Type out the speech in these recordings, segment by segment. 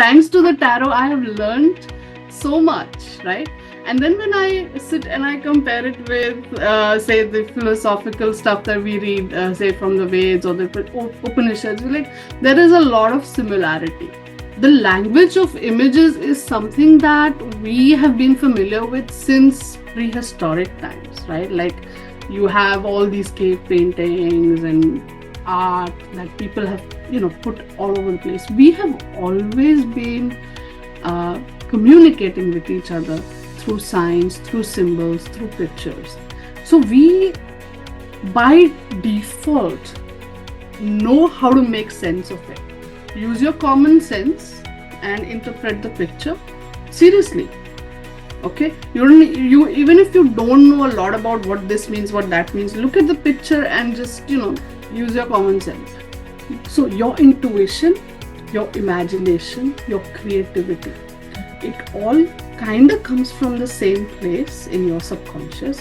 thanks to the tarot, I have learned so much, right? And then when I sit and I compare it with, say, the philosophical stuff that we read, say, from the Veds or the Upanishads, there is a lot of similarity. The language of images is something that we have been familiar with since prehistoric times, right? Like, you have all these cave paintings and art that people have, put all over the place. We have always been communicating with each other through signs, through symbols, through pictures. So we, by default, know how to make sense of it. Use your common sense and interpret the picture seriously. Okay, you even if you don't know a lot about what this means, what that means, look at the picture and just use your common sense. So your intuition, your imagination, your creativity, it all kind of comes from the same place in your subconscious,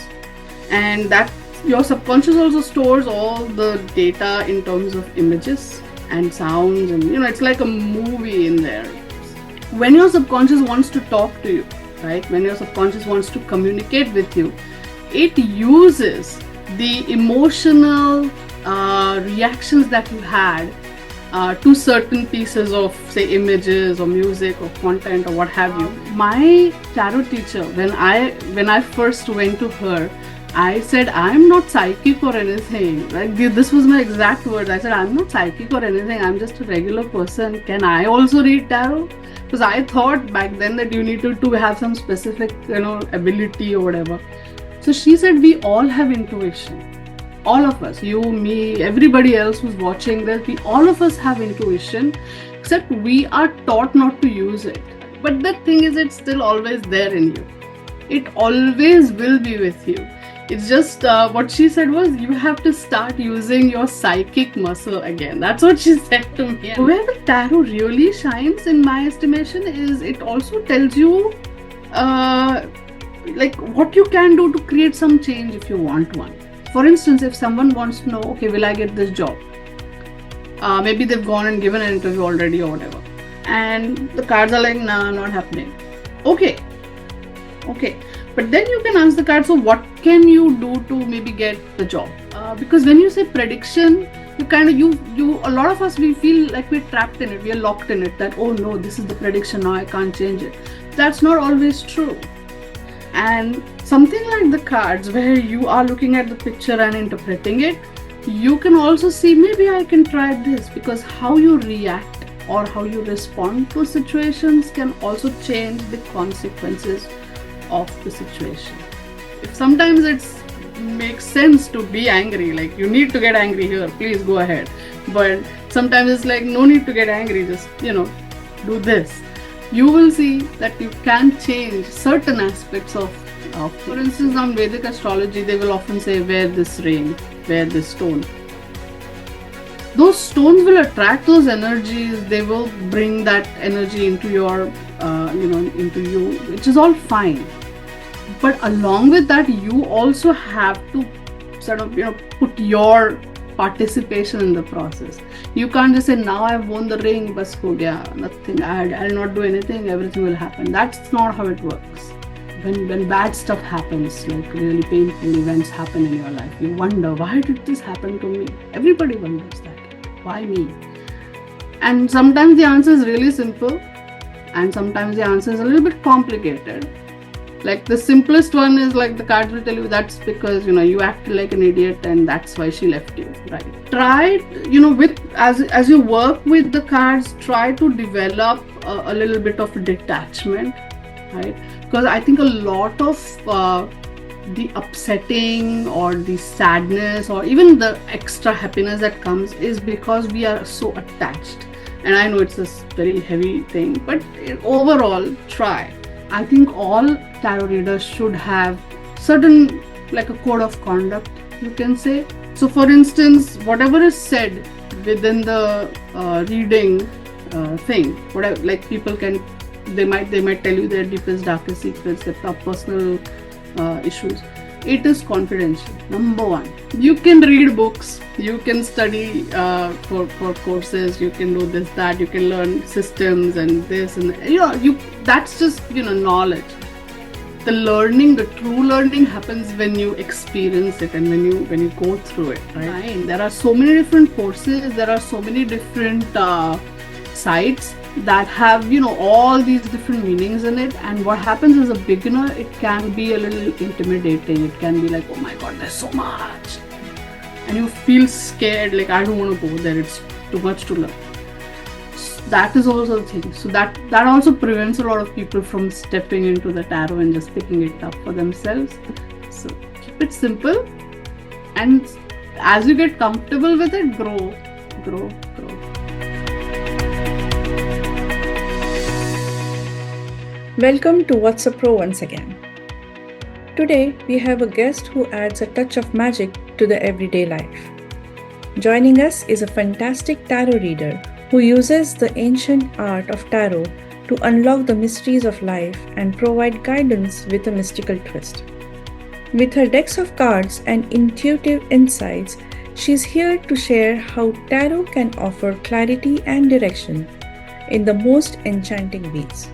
and that your subconscious also stores all the data in terms of images and sounds, and it's like a movie in there. When your subconscious wants to talk to you, right, when your subconscious wants to communicate with you, it uses the emotional reactions that you had to certain pieces of, say, images or music or content or what have you. My tarot teacher, when I first went to her, I said, I'm not psychic or anything. Like, this was my exact words. I said, I'm not psychic or anything. I'm just a regular person. Can I also read tarot? Because I thought back then that you need to have some specific, ability or whatever. So she said, we all have intuition. All of us, you, me, everybody else who's watching this, all of us have intuition, except we are taught not to use it. But the thing is, it's still always there in you. It always will be with you. It's just what she said was, you have to start using your psychic muscle again. That's what she said to me. Where the tarot really shines, in my estimation, is it also tells you like what you can do to create some change if you want one. For instance, if someone wants to know, okay, will I get this job? Maybe they've gone and given an interview already or whatever, and the cards are like, nah, not happening. Okay. But then you can ask the card, so what can you do to maybe get the job? Because when you say prediction, a lot of us, we feel like we're trapped in it, we are locked in it, that, oh no, this is the prediction, now I can't change it. That's not always true. And something like the cards, where you are looking at the picture and interpreting it, you can also see, maybe I can try this, because how you react or how you respond to situations can also change the consequences of the situation. If sometimes it makes sense to be angry, like you need to get angry here, please go ahead. But sometimes it's like, no need to get angry, just do this. You will see that you can change certain aspects of for instance, on Vedic astrology, they will often say, wear this ring, wear this stone. Those stones will attract those energies, they will bring that energy into your into you, which is all fine. But along with that, you also have to sort of put your participation in the process. You can't just say, now I've won the ring, bas ho gaya, nothing, I'll not do anything, everything will happen. That's not how it works. When bad stuff happens, like really painful events happen in your life, you wonder, why did this happen to me? Everybody wonders that. Why me? And sometimes the answer is really simple, and sometimes the answer is a little bit complicated. Like the simplest one is, like, the cards will tell you that's because you acted like an idiot and that's why she left you, right? Try with as you work with the cards, try to develop a little bit of detachment, right? Because I think a lot of the upsetting or the sadness or even the extra happiness that comes is because we are so attached. And I know it's a very heavy thing, but overall, try. I think all tarot readers should have certain, like a code of conduct, you can say. So for instance, whatever is said within the reading thing, whatever, like people can, they might tell you their deepest, darkest secrets, their personal issues. it is confidential. Number one, you can read books, you can study for courses, you can do this, that, you can learn systems and this and you that's just knowledge. The learning, the true learning happens when you experience it and when you go through it, right? There are so many different courses, there are so many different sites that have all these different meanings in it, and what happens as a beginner, it can be a little intimidating. It can be like, oh my god, there's so much, and you feel scared, like I don't want to go there, it's too much to learn. That is also the thing. So that also prevents a lot of people from stepping into the tarot and just picking it up for themselves. So keep it simple, and as you get comfortable with it, grow. Welcome to What's a Pro once again. Today we have a guest who adds a touch of magic to the everyday life. Joining us is a fantastic tarot reader who uses the ancient art of tarot to unlock the mysteries of life and provide guidance with a mystical twist. With her decks of cards and intuitive insights, she's here to share how tarot can offer clarity and direction in the most enchanting ways.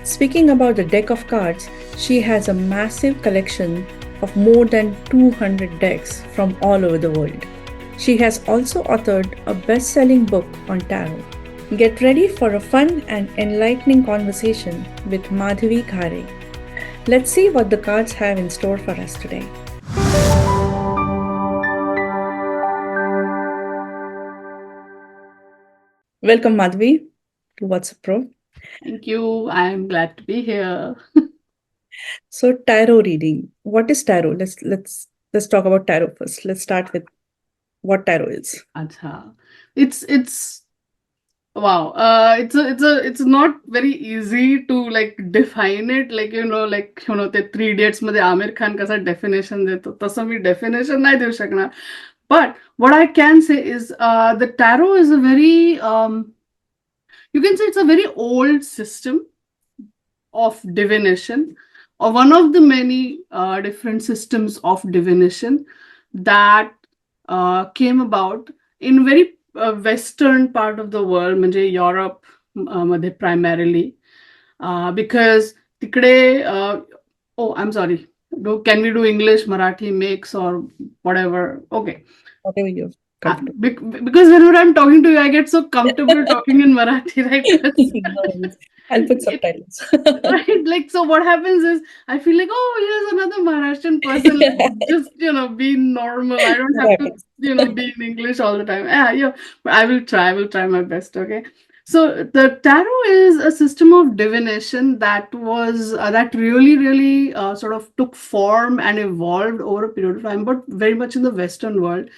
Speaking about the deck of cards, she has a massive collection of more than 200 decks from all over the world. She has also authored a best-selling book on tarot. Get ready for a fun and enlightening conversation with Madhavi Ghare. Let's see what the cards have in store for us today. Welcome, Madhavi, to What's a Pro. Thank you. I'm glad to be here. So, tarot reading. What is tarot? Let's talk about tarot first. Let's start with what tarot is. Acha. It's wow. It's not very easy to like define it. Like the 3 Idiots मध्ये आमिर खान कसा definition देतो तसं मी definition नाही देऊ शकणार. But what I can say is the tarot is a very you can say it's a very old system of divination, or one of the many different systems of divination that came about in very western part of the world, म्हणजे Europe मध्ये primarily, because तिकडे oh, I'm sorry, can we do English, Marathi, mix, or whatever? Okay. Whatever you're comfortable. Because whenever I'm talking to you, I get so comfortable talking in Marathi, right? I'll put subtitles. Right, like, so what happens is I feel like, oh, here's another Maharashtrian person, like, just be normal. I don't have to be in English all the time. Yeah, but I will try my best. Okay, so the tarot is a system of divination that was that really sort of took form and evolved over a period of time, but very much in the Western world.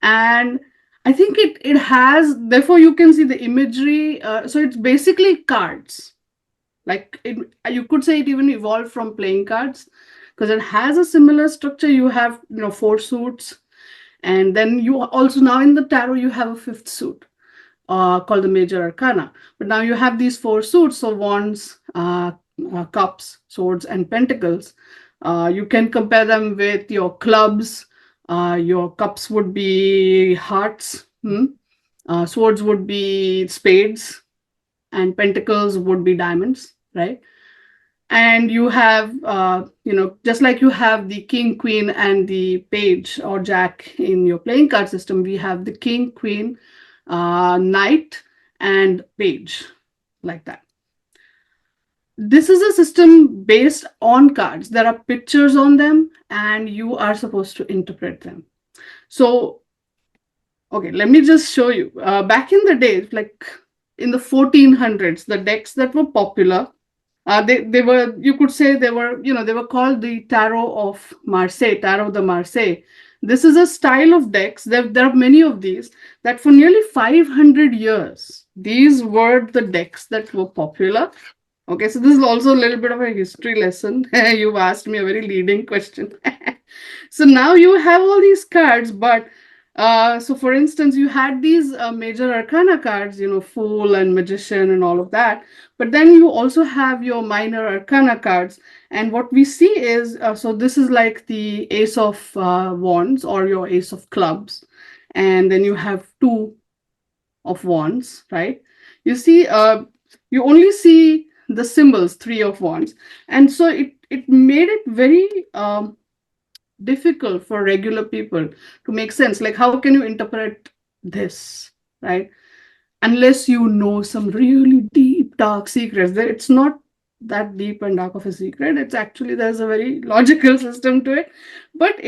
And I think it has, therefore you can see the imagery, so it's basically cards. Like you could say it even evolved from playing cards, because it has a similar structure. You have 4 suits, and then you also, now in the tarot, you have a 5th suit called the Major Arcana. But now you have these 4 suits, so wands, cups, swords, and pentacles. You can compare them with your clubs. Your cups would be hearts, swords would be spades, and pentacles would be diamonds, right? And you have, just like you have the king, queen, and the page or jack in your playing card system, we have the king, queen, knight, and page, like that. This is a system based on cards. There are pictures on them, and you are supposed to interpret them. So, okay, let me just show you. Back in the days, like in the 1400s, the decks that were popular, they were, you could say they were called the Tarot of Marseille, Tarot de Marseille. This is a style of decks. There are many of these that for nearly 500 years, these were the decks that were popular. Okay, so this is also a little bit of a history lesson. You've asked me a very leading question. So now you have all these cards, but So, for instance, you had these major arcana cards, Fool and Magician and all of that. But then you also have your minor arcana cards. And what we see is so this is like the Ace of Wands or your Ace of Clubs. And then you have two of Wands, right? You see, you only see the symbols, Three of Wands. And so it made it very difficult for regular people to make sense. Like, how can you interpret this, right? Unless you know some really deep, dark secrets. It's not that deep and dark of a secret. It's actually, there's a very logical system to it. But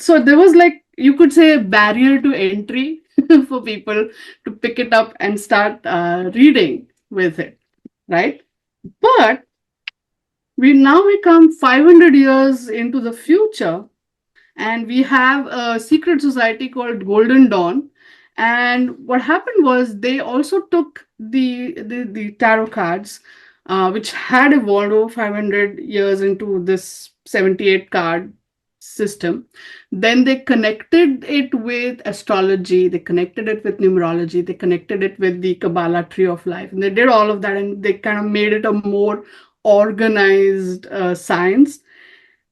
so there was, like, you could say, a barrier to entry for people to pick it up and start reading with it, right? But we come 500 years into the future, and we have a secret society called Golden Dawn. And what happened was they also took the tarot cards, which had evolved over 500 years into this 78 card system. Then they connected it with astrology, they connected it with numerology, they connected it with the Kabbalah tree of life. And they did all of that, and they kind of made it a more organized science.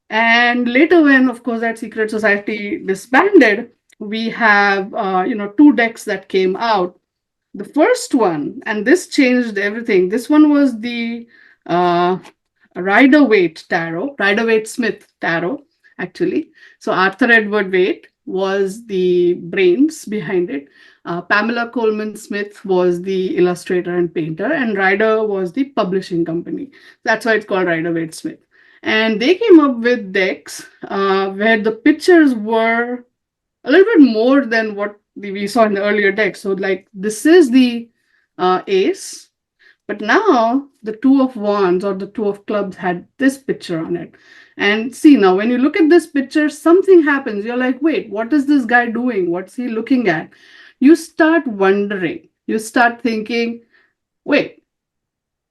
And later, when, of course, that secret society disbanded, we have two decks that came out. The first one, and this changed everything. This one was the uh, Rider Waite Smith tarot, actually. So Arthur Edward Waite was the brains behind it. Pamela Coleman Smith was the illustrator and painter, and Rider was the publishing company. That's why it's called Rider Waite Smith. And they came up with decks where the pictures were a little bit more than what we saw in the earlier decks. So, like, this is the ace, but now the Two of Wands or the Two of Clubs had this picture on it. And see, now when you look at this picture, something happens. You're like, wait, what is this guy doing? What's he looking at? You start wondering. You start thinking, wait,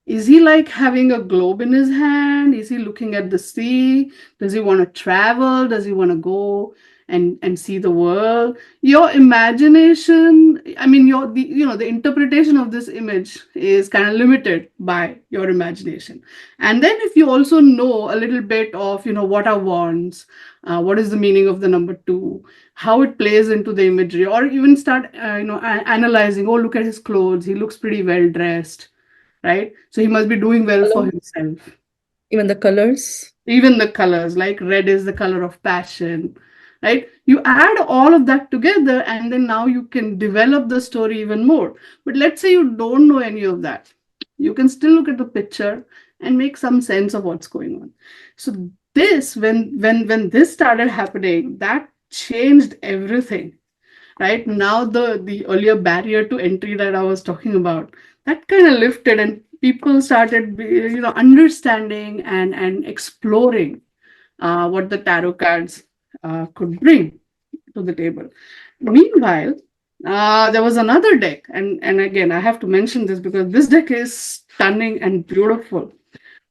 is he like having a globe in his hand? Is he looking at the sea? Does he want to travel? Does he want to go and see the world? Your imagination, I mean, the interpretation of this image is kind of limited by your imagination. And then if you also know a little bit of, what are wands, what is the meaning of the number two, how it plays into the imagery, or even start, analyzing, oh, look at his clothes. He looks pretty well dressed, right? So he must be doing well for Color, himself. even the colors. Even the colors, like red is the color of passion, right? You add all of that together, and then now you can develop the story even more. But let's say you don't know any of that. You can still look at the picture and make some sense of what's going on. So this, when this started happening, that changed everything, right? Now the earlier barrier to entry that I was talking about, that kind of lifted, and people started understanding and exploring what the tarot cards could bring to the table. Meanwhile, there was another deck, and again, I have to mention this because this deck is stunning and beautiful.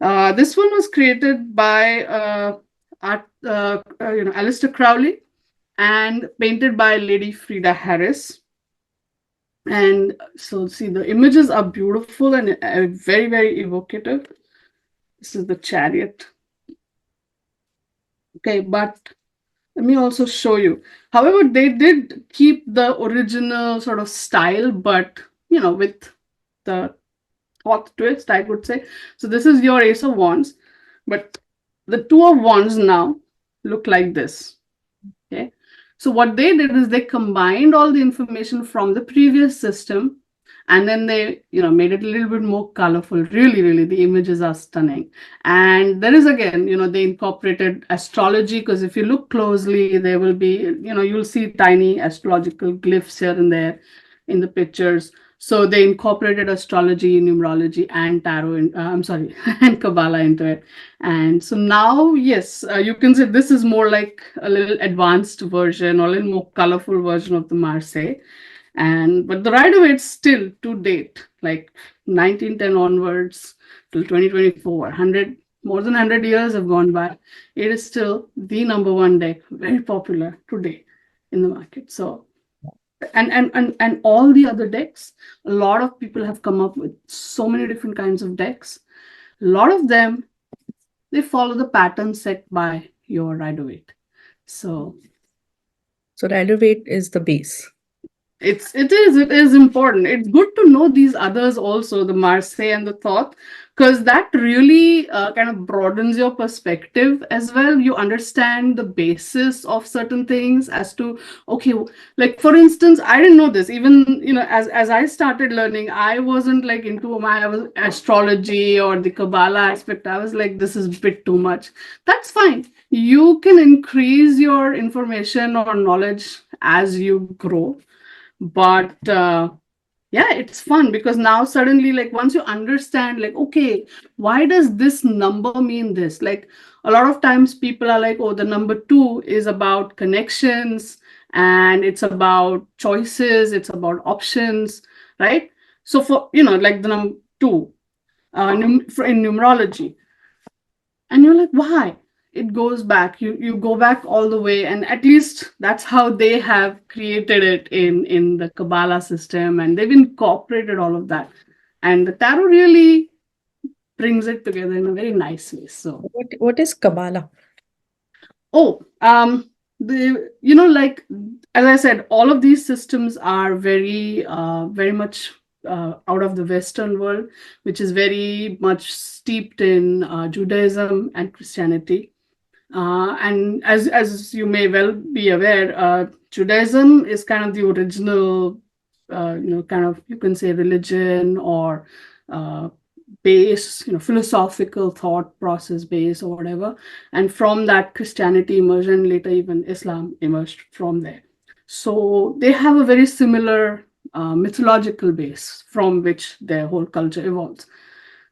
This one was created by Aleister Crowley and painted by Lady Frida Harris. And so, see, the images are beautiful and very, very evocative. This is the Chariot. Okay, but let me also show you. However, they did keep the original sort of style, but with the thought twist, I would say. So this is your Ace of Wands, but the Two of Wands now look like this. Okay. So what they did is they combined all the information from the previous system, and then they made it a little bit more colorful. Really, really, the images are stunning. And there is, again, they incorporated astrology, because if you look closely, there will be, you'll see tiny astrological glyphs here and there in the pictures. So they incorporated astrology, numerology, and tarot, and Kabbalah into it. And so now, yes, you can say this is more like a little advanced version or a little more colorful version of the Marseille. But the Rider-Waite still, to date, like 1910 onwards till 2024, more than 100 years have gone by. It is still the number one deck, very popular today in the market. So And all the other decks, a lot of people have come up with so many different kinds of decks. A lot of them, they follow the pattern set by your rider weight. So So rider weight is the base. it is important. It's good to know these others also, the Marseille and the Thoth, because that really kind of broadens your perspective as well. You understand the basis of certain things as to, okay, like for instance, I didn't know this. Even, as I started learning, I wasn't like into my astrology or the Kabbalah aspect. I was like, this is a bit too much. That's fine. You can increase your information or knowledge as you grow, but yeah, it's fun because now suddenly, like, once you understand, like, okay, why does this number mean this? Like, a lot of times people are like, oh, the number 2 is about connections, and it's about choices, it's about options, right? So for, like the number 2, in numerology, and you're like, why? It goes back, you go back all the way, and at least that's how they have created it in the Kabbalah system, and they've incorporated all of that, and the tarot really brings it together in a very nice way. So What is Kabbalah? oh, the like, as I said, all of these systems are very much out of the Western world, which is very much steeped in Judaism and Christianity. And as you may well be aware, Judaism is kind of the original, kind of, you can say, religion or uh, base, philosophical thought process base or whatever. And from that, Christianity emerged, and later even Islam emerged from there. So they have a very similar mythological base from which their whole culture evolves.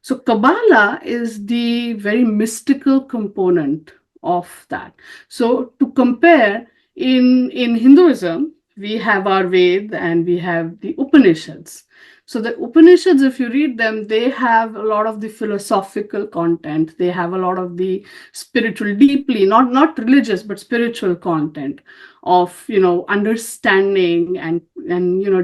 So Kabbalah is the very mystical component of that. So to compare, in Hinduism, we have our Ved and we have the Upanishads. So the Upanishads, if you read them, they have a lot of the philosophical content. They have a lot of the spiritual, deeply, not religious, but spiritual content of, understanding and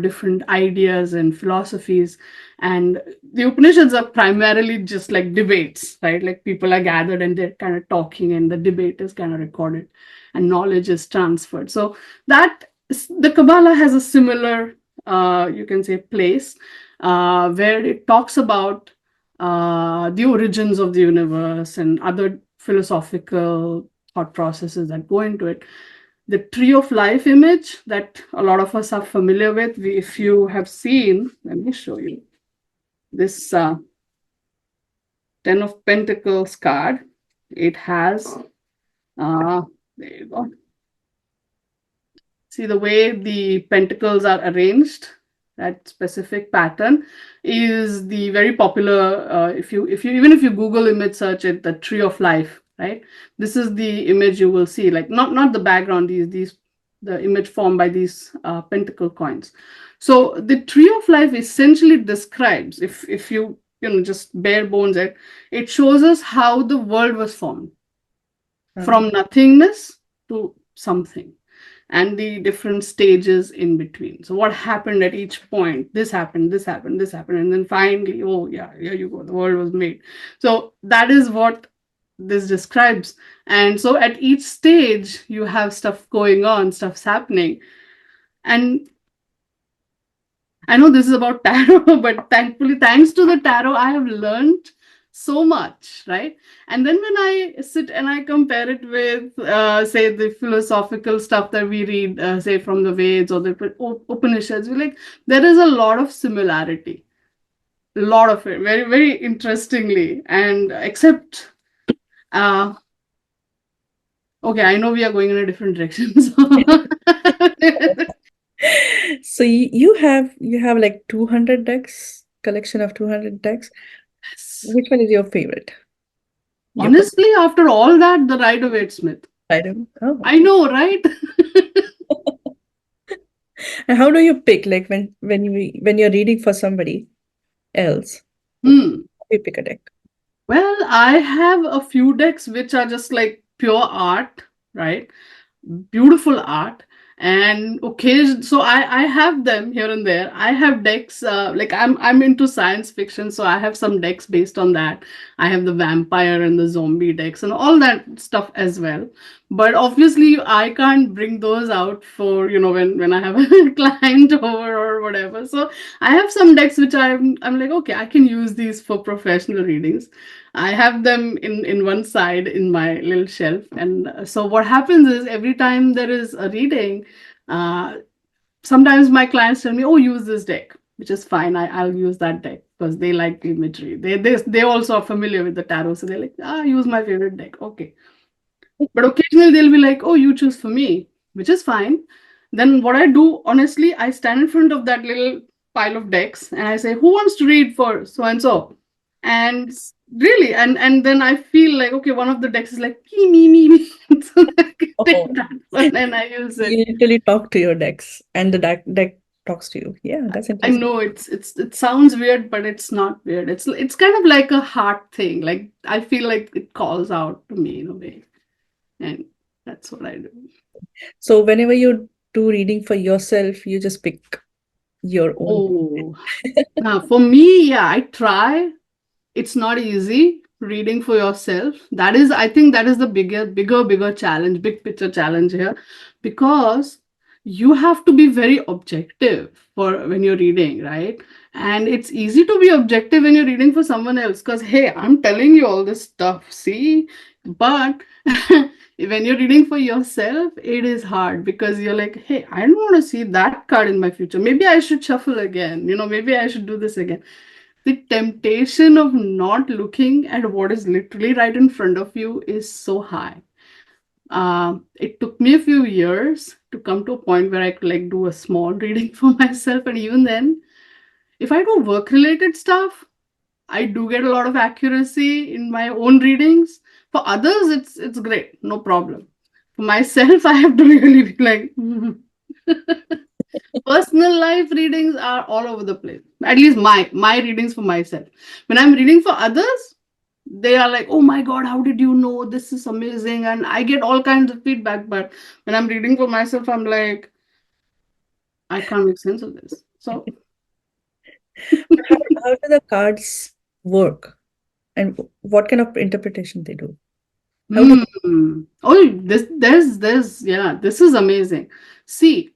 different ideas and philosophies. And the Upanishads are primarily just like debates, right? Like, people are gathered and they're kind of talking, and the debate is kind of recorded and knowledge is transferred. So the Kabbalah has a similar, you can say, place where it talks about the origins of the universe and other philosophical thought processes that go into it. The tree of life image that a lot of us are familiar with, if you have seen, let me show you this 10 of Pentacles card. It has, there you go. See the way the pentacles are arranged, that specific pattern is the very popular, if you even if you Google image search it, the tree of life, right? This is the image you will see, like, not the background, these the image formed by these pentacle coins. So the tree of life essentially describes, if you just bare bones it shows us how the world was formed from nothingness to something, and the different stages in between. So what happened at each point? This happened, this happened, this happened, and then finally, oh yeah, here you go, the world was made. So that is what this describes. And so at each stage, you have stuff going on, stuff's happening. And I know this is about tarot, but thankfully, thanks to the tarot, I have learned so much, right? And then when I sit and I compare it with, say, the philosophical stuff that we read, say, from the Veds or the Upanishads, we're like, there is a lot of similarity, a lot of it, very, very interestingly. And except, okay, I know we are going in a different direction. So you have like 200 decks, collection of 200 decks. Which one is your favorite? Honestly, after all that, the Rider-Waite Smith. I don't know. I know, right? And how do you pick, like, when you're reading for somebody else, Hmm. you pick a deck? Well, I have a few decks which are just like pure art, right? Beautiful art. And occasion, so I have them here and there. I have decks, like I'm into science fiction, so I have some decks based on that. I have the vampire and the zombie decks and all that stuff as well. But obviously I can't bring those out for, when I have a client over or whatever. So I have some decks which I'm like, okay, I can use these for professional readings. I have them in one side in my little shelf. And so what happens is every time there is a reading, uh, sometimes my clients tell me, "Oh, use this deck," which is fine. I'll use that deck because they like the imagery. They also are familiar with the tarot, so they're like, use my favorite deck." Okay, but occasionally they'll be like, "Oh, you choose for me," which is fine. Then what I do, honestly, I stand in front of that little pile of decks and I say, "Who wants to read for so and so?" And really, and then I feel like, okay, one of the decks is like me. So I can take Oh, that one and I use it. you literally talk to your decks, and the deck talks to you. Yeah, that's I interesting. know it sounds weird, but it's not weird. It's kind of like a heart thing. Like I feel like it calls out to me in a way, and that's what I do. So whenever you do reading for yourself, you just pick your own. Oh, now for me, yeah, I try. It's not easy reading for yourself. That is, I think that is the bigger challenge, big picture challenge here, because you have to be very objective for when you're reading, right? And it's easy to be objective when you're reading for someone else because, hey, I'm telling you all this stuff, see? But when you're reading for yourself, it is hard because you're like, hey, I don't want to see that card in my future. Maybe I should shuffle again, maybe I should do this again. The temptation of not looking at what is literally right in front of you is so high. It took me a few years to come to a point where I could like do a small reading for myself, and even then, if I do work related stuff, I do get a lot of accuracy in my own readings. For others, it's great, no problem. For myself, I have to really be like, personal life readings are all over the place. At least my readings for myself. When I'm reading for others, they are like, "Oh my god, how did you know? This is amazing," and I get all kinds of feedback. But when I'm reading for myself, I'm like, I can't make sense of this. So, How do the cards work, and what kind of interpretation they do? How do oh, this is amazing. See,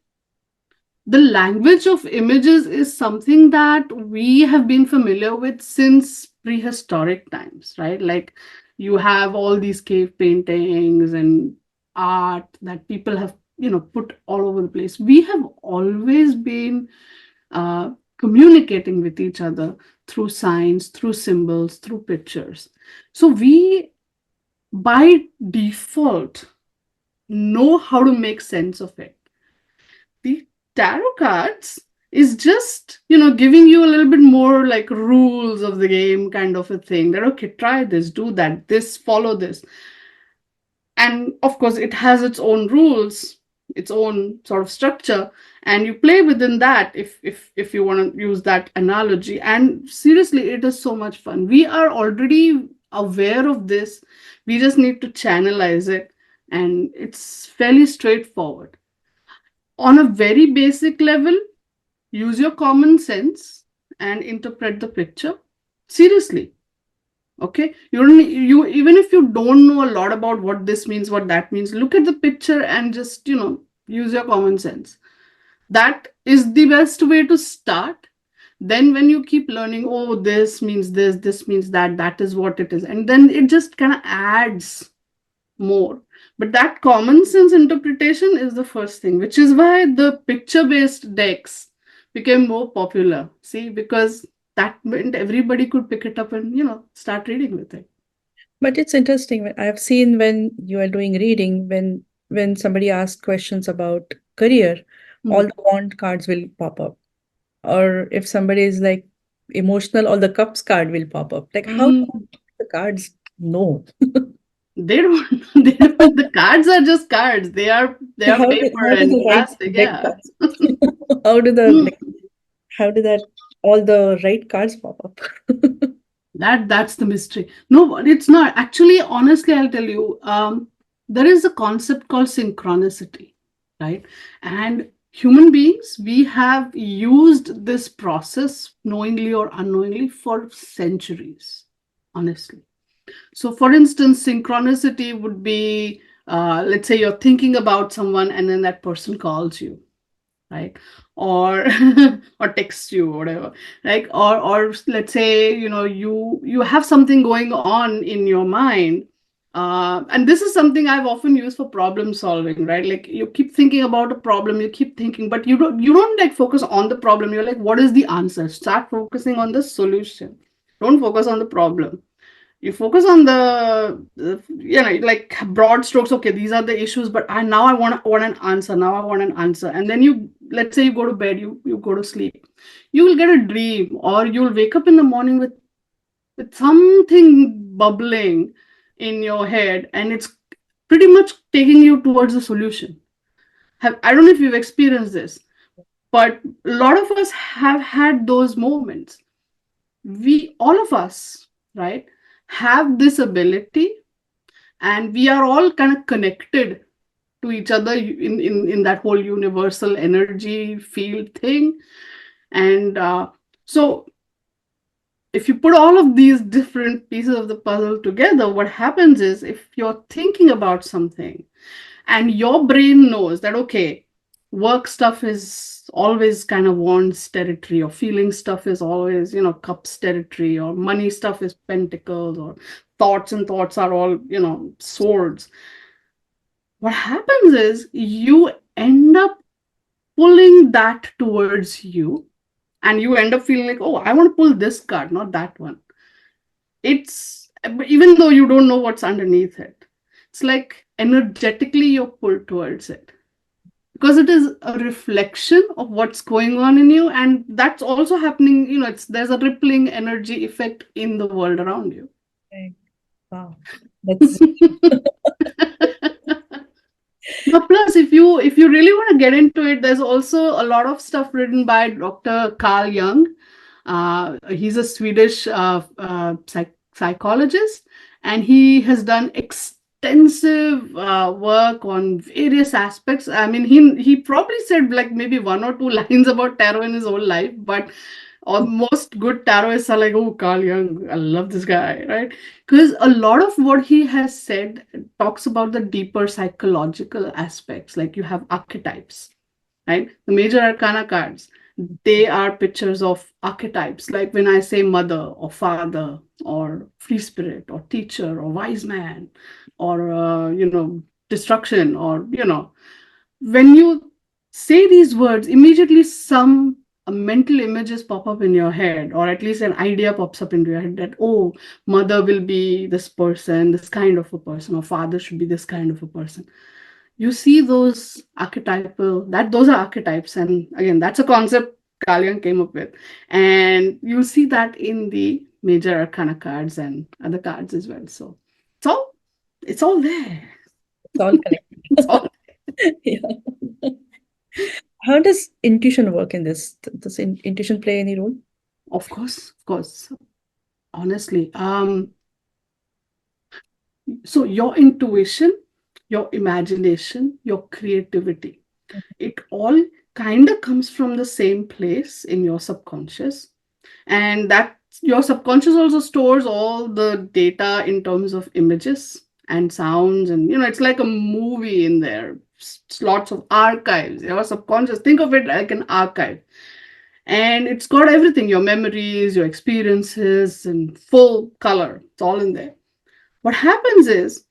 the language of images is something that we have been familiar with since prehistoric times, right? Like you have all these cave paintings and art that people have, put all over the place. We have always been uh, communicating with each other through signs, through symbols, through pictures. So we, by default, know how to make sense of it. The tarot cards is just giving you a little bit more like rules of the game kind of a thing, that okay, try this, do that, this, follow this. And of course it has its own rules, its own sort of structure, and you play within that, if you want to use that analogy. And seriously, it is so much fun. We are already aware of this, we just need to channelize it, and it's fairly straightforward. On a very basic level, use your common sense and interpret the picture. Seriously, okay? You even if you don't know a lot about what this means, what that means, look at the picture and just use your common sense. That is the best way to start. Then when you keep learning, oh, this means this means that, that is what it is, and then it just kind of adds more. But that common sense interpretation is the first thing, which is why the picture based decks became more popular. See, because that meant everybody could pick it up and, start reading with it. But it's interesting. I've seen when you are doing reading, when somebody asks questions about career, all Hmm. the wand cards will pop up. Or if somebody is like emotional, all the cups card will pop up. Like how do Mm, the cards know? they don't, they don't, the cards are just cards. They are paper How do and the right plastic, deck yeah. cards? How do the Hmm. like how do that all the right cards pop up? That's the mystery. No, it's not. Actually, honestly, I'll tell you, there is a concept called synchronicity. right? And human beings, we have used this process knowingly or unknowingly for centuries, honestly. So, for instance, synchronicity would be, let's say you're thinking about someone and then that person calls you, right? Or or texts you, whatever, right? Or let's say, you have something going on in your mind, and this is something I've often used for problem solving, right? Like you keep thinking about a problem, you keep thinking, but you don't like focus on the problem. You're like, what is the answer? Start focusing on the solution. Don't focus on the problem. You focus on like broad strokes. Okay, these are the issues, but I want an answer. Now I want an answer. And then you, let's say you go to bed, you go to sleep, you will get a dream, or you'll wake up in the morning with something bubbling in your head, and it's pretty much taking you towards the solution. I don't know if you've experienced this, but a lot of us have had those moments. We, all of us, right, have this ability, and we are all kind of connected to each other in that whole universal energy field thing. And so if you put all of these different pieces of the puzzle together, what happens is, if you're thinking about something and your brain knows that, okay, work stuff is always kind of wands territory, or feeling stuff is always, cups territory, or money stuff is pentacles, or thoughts and thoughts are all, swords. What happens is you end up pulling that towards you, and you end up feeling like, oh, I want to pull this card, not that one. It's, even though you don't know what's underneath it, it's like energetically you're pulled towards it, because it is a reflection of what's going on in you, and that's also happening. There's a rippling energy effect in the world around you. Right. Wow. That's Now, plus, if you really want to get into it, there's also a lot of stuff written by Dr. Carl Jung. He's a Swedish psychologist, and he has done extensive work on various aspects. I mean, he probably said like maybe one or two lines about tarot in his whole life, but most good tarotists are like, oh, Carl Jung, I love this guy, right? Because a lot of what he has said talks about the deeper psychological aspects. Like you have archetypes, right? The major arcana cards, they are pictures of archetypes. Like when I say mother or father or free spirit or teacher or wise man or, destruction, or, when you say these words, immediately some mental images pop up in your head, or at least an idea pops up into your head that, oh, mother will be this person, this kind of a person, or father should be this kind of a person. You see those archetypal, that those are archetypes, and again, that's a concept Kalian came up with, and you'll see that in the major arcana cards and other cards as well. So it's all there. it's all connected. It's all, Yeah. How does intuition work in this? Does intuition play any role? of course, honestly. So your intuition, your imagination, your creativity, it all kind of comes from the same place in your subconscious. And that your subconscious also stores all the data in terms of images and sounds, and it's like a movie in there. Lots of archives. Your subconscious, think of it like an archive, and it's got everything, your memories, your experiences in full color. It's all in there. What happens is,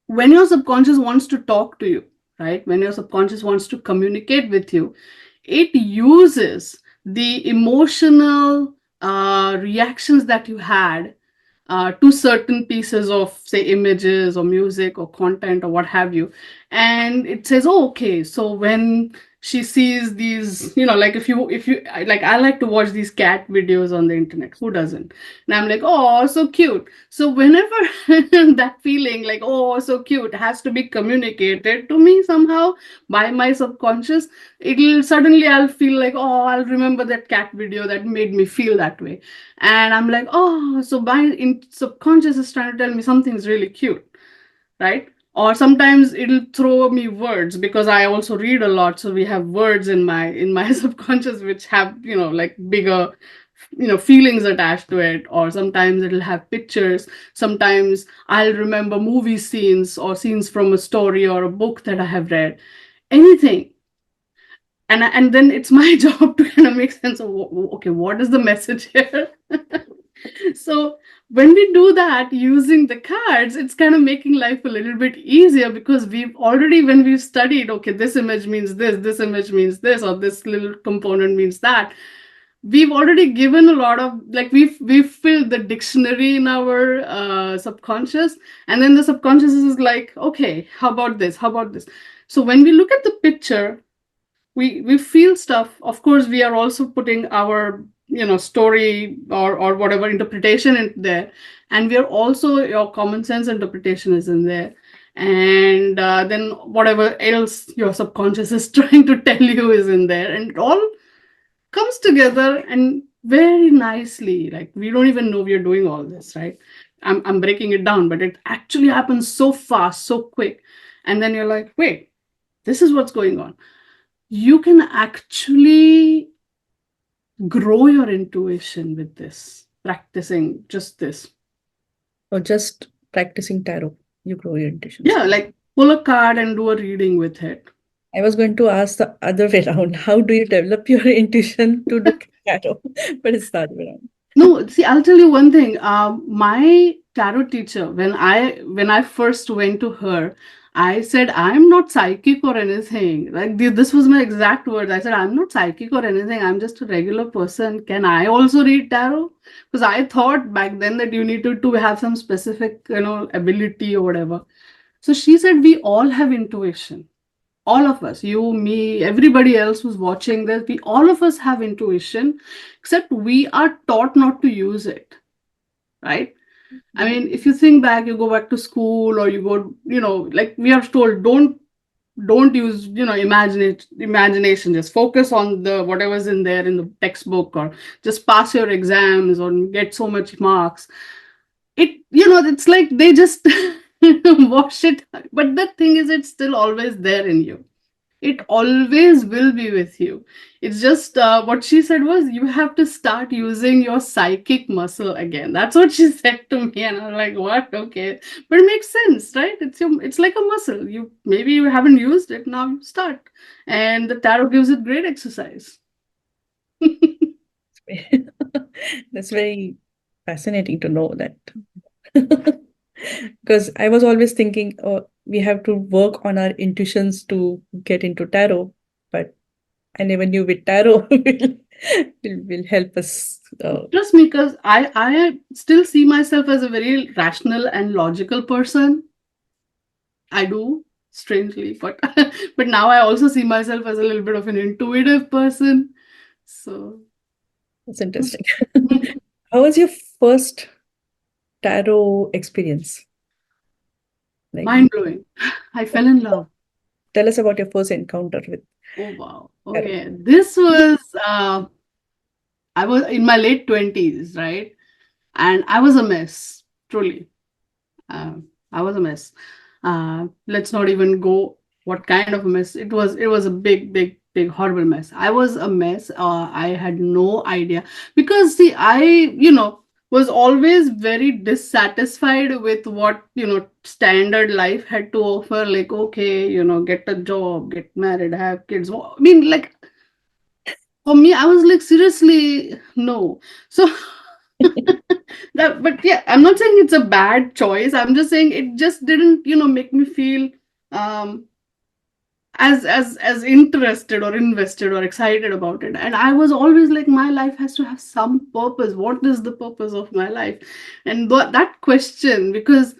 when your subconscious wants to talk to you, right? When your subconscious wants to communicate with you, it uses the emotional reactions that you had to certain pieces of, say, images or music or content or what have you. And it says, oh, okay, so when she sees these, like if you like, I like to watch these cat videos on the internet. Who doesn't? And I'm like, oh, so cute. So whenever that feeling like, oh, so cute, has to be communicated to me somehow by my subconscious, I'll feel like, oh, I'll remember that cat video that made me feel that way. And I'm like, oh, so my subconscious is trying to tell me something's really cute, right? Or sometimes it'll throw me words, because I also read a lot, so we have words in my subconscious which have, like bigger, feelings attached to it. Or sometimes it'll have pictures. Sometimes I'll remember movie scenes or scenes from a story or a book that I have read. Anything. And then it's my job to kind of make sense of, okay, what is the message here? So when we do that using the cards, it's kind of making life a little bit easier, because we've already, when we've studied, okay, this image means this image means this, or this little component means that, we've already given a lot of, like, we've filled the dictionary in our subconscious. And then the subconscious is like, okay, how about this, how about this? So when we look at the picture, we feel stuff. Of course, we are also putting our, story or whatever interpretation in there. And we are also, your common sense interpretation is in there. And then whatever else your subconscious is trying to tell you is in there, and it all comes together and very nicely. Like, we don't even know we are doing all this, right? I'm breaking it down, but it actually happens so fast, so quick. And then you're like, wait, this is what's going on. You can actually grow your intuition with this, practicing just this. Or just practicing tarot, you grow your intuitions. Yeah, like pull a card and do a reading with it. I was going to ask the other way around. How do you develop your intuition to do tarot? But it's the other way around. No, see, I'll tell you one thing. My tarot teacher, when I first went to her, I said, I'm not psychic or anything. Like, this was my exact words. I said, I'm not psychic or anything. I'm just a regular person. Can I also read tarot? Because I thought back then that you needed to have some specific, ability or whatever. So she said, we all have intuition. All of us, you, me, everybody else who's watching this, we all of us have intuition, except we are taught not to use it, right? I mean, if you think back, you go back to school, or you go, like we are told, don't use, imagination. Just focus on the whatever's in there in the textbook, or just pass your exams or get so much marks. It's like they just wash it. But the thing is, it's still always there in you. It always will be with you. It's just what she said was, you have to start using your psychic muscle again. That's what she said to me, and I'm like, what? Okay, but it makes sense, right? It's like a muscle. Maybe you haven't used it, now you start, and the tarot gives it great exercise. That's very fascinating to know that. Because I was always thinking, oh, we have to work on our intuitions to get into tarot, but I never knew with tarot will help us. Trust me, because I still see myself as a very rational and logical person. I do, strangely, but but now I also see myself as a little bit of an intuitive person. So It's interesting. How was your first tarot experience? Like, mind blowing. I fell in love. tell us about your first encounter with Oh wow. tarot. Okay. This was I was in my late 20s, right? And I was a mess, truly. I was a mess. Let's not even go what kind of a mess. It was a big, big, big, horrible mess. I was a mess. I had no idea, because see, I, was always very dissatisfied with what, standard life had to offer. Like, okay, get a job, get married, have kids. I mean, like, for me, I was like, seriously, no. So but yeah, I'm not saying it's a bad choice. I'm just saying it just didn't, make me feel um as interested or invested or excited about it. And I was always like, my life has to have some purpose. What is the purpose of my life? And that question, because,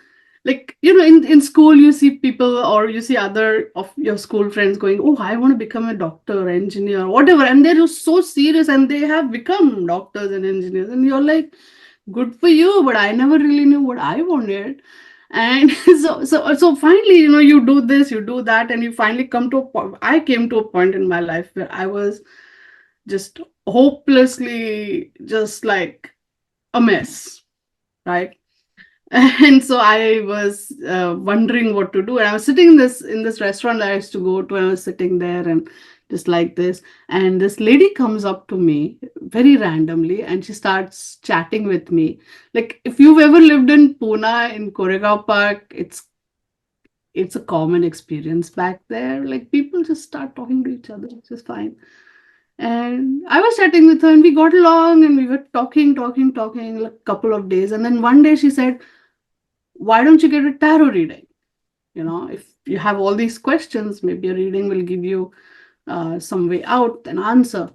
like, in school, you see people, or you see other of your school friends going, oh, I want to become a doctor, engineer, whatever, and they're just so serious, and they have become doctors and engineers, and you're like, good for you, but I never really knew what I wanted. And so finally, you do this, you do that, and you finally come to a point. I came to a point in my life where I was just hopelessly, just like a mess, right? And so I was wondering what to do, and I was sitting in this restaurant that I used to go to, and I was sitting there and just like this, and this lady comes up to me very randomly, and she starts chatting with me. Like, if you've ever lived in Pune in Koregaon Park, it's a common experience back there. Like, people just start talking to each other, which is fine. And I was chatting with her, and we got along, and we were talking like a couple of days, and then one day she said, why don't you get a tarot reading? If you have all these questions, maybe a reading will give you some way out, an answer.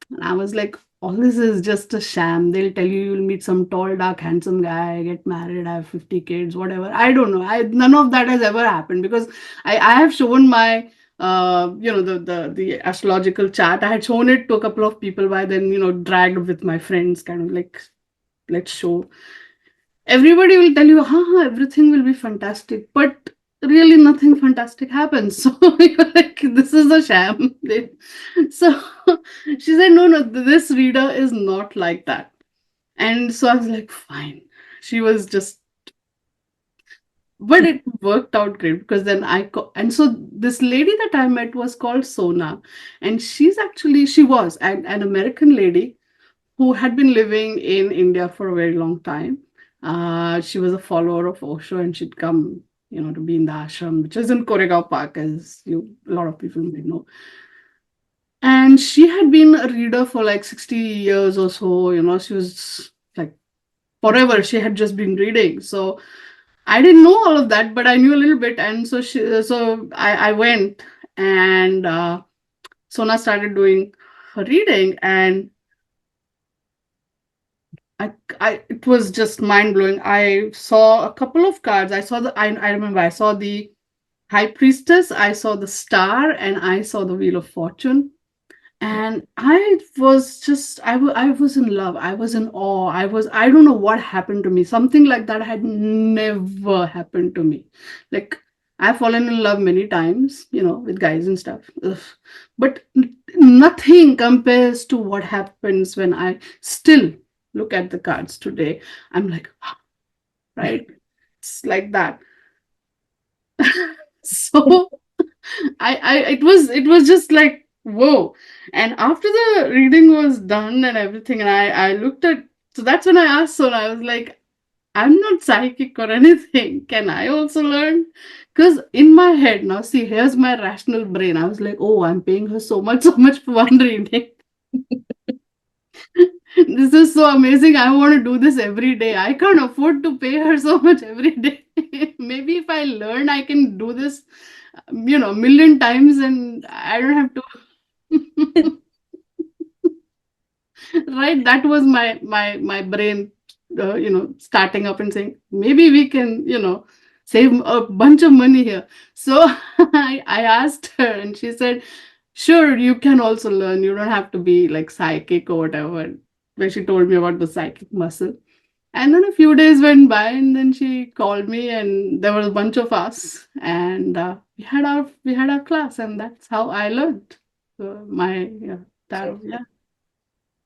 And I was like, all this is just a sham. They'll tell you you'll meet some tall, dark, handsome guy, get married, have 50 kids, whatever. I don't know. None of that has ever happened, because I have shown my the astrological chart. I had shown it to a couple of people, by then, dragged with my friends, kind of like, let's show. Everybody will tell you, everything will be fantastic, but really nothing fantastic happens. So you're like, this is a sham. So she said, no, no, this reader is not like that. And so I was like, fine. She was just, but it worked out great, because then and so this lady that I met was called Sona, and she was an American lady who had been living in India for a very long time. She was a follower of Osho, and she'd come, to be in the ashram, which is in Koregaon Park, as a lot of people may know. And she had been a reader for like 60 years or so. She was like, forever. She had just been reading. So I didn't know all of that, but I knew a little bit. And so I went, and Sona started doing her reading, and it was just mind blowing. I saw a couple of cards. I remember I saw the High Priestess, I saw the Star, and I saw the Wheel of Fortune. And I was in love. I was in awe. I don't know what happened to me. Something like that had never happened to me. Like, I've fallen in love many times, with guys and stuff. Ugh. But nothing compares to what happens when I still look at the cards today. I'm like, right? It's like that. So it was just like, whoa. And after the reading was done and everything, and I looked at, so that's when I asked Sona, I was like, I'm not psychic or anything, can I also learn? Because in my head, now see, here's my rational brain, I was like, oh, I'm paying her so much for one reading. This is so amazing. I want to do this every day. I can't afford to pay her so much every day. Maybe if I learn, I can do this, a million times, and I don't have to. Right? That was my brain, starting up and saying, maybe we can, save a bunch of money here. So I asked her, and she said, sure, you can also learn. You don't have to be like psychic or whatever. Where she told me about the psychic muscle. And then a few days went by, and then she called me, and there was a bunch of us, and we had our class, and that's how I learned my tarot. So Yeah.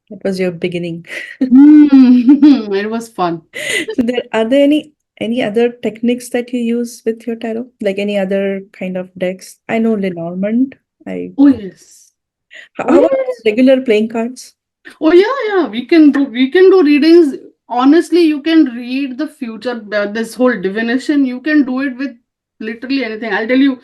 that was your beginning. It was fun. So are there any other techniques that you use with your tarot? Like any other kind of decks? I know Lenormand. I Oh yes. Oh How about yes. regular playing cards? Oh yeah, yeah. We can do readings. Honestly, you can read the future. This whole divination, you can do it with literally anything. I'll tell you.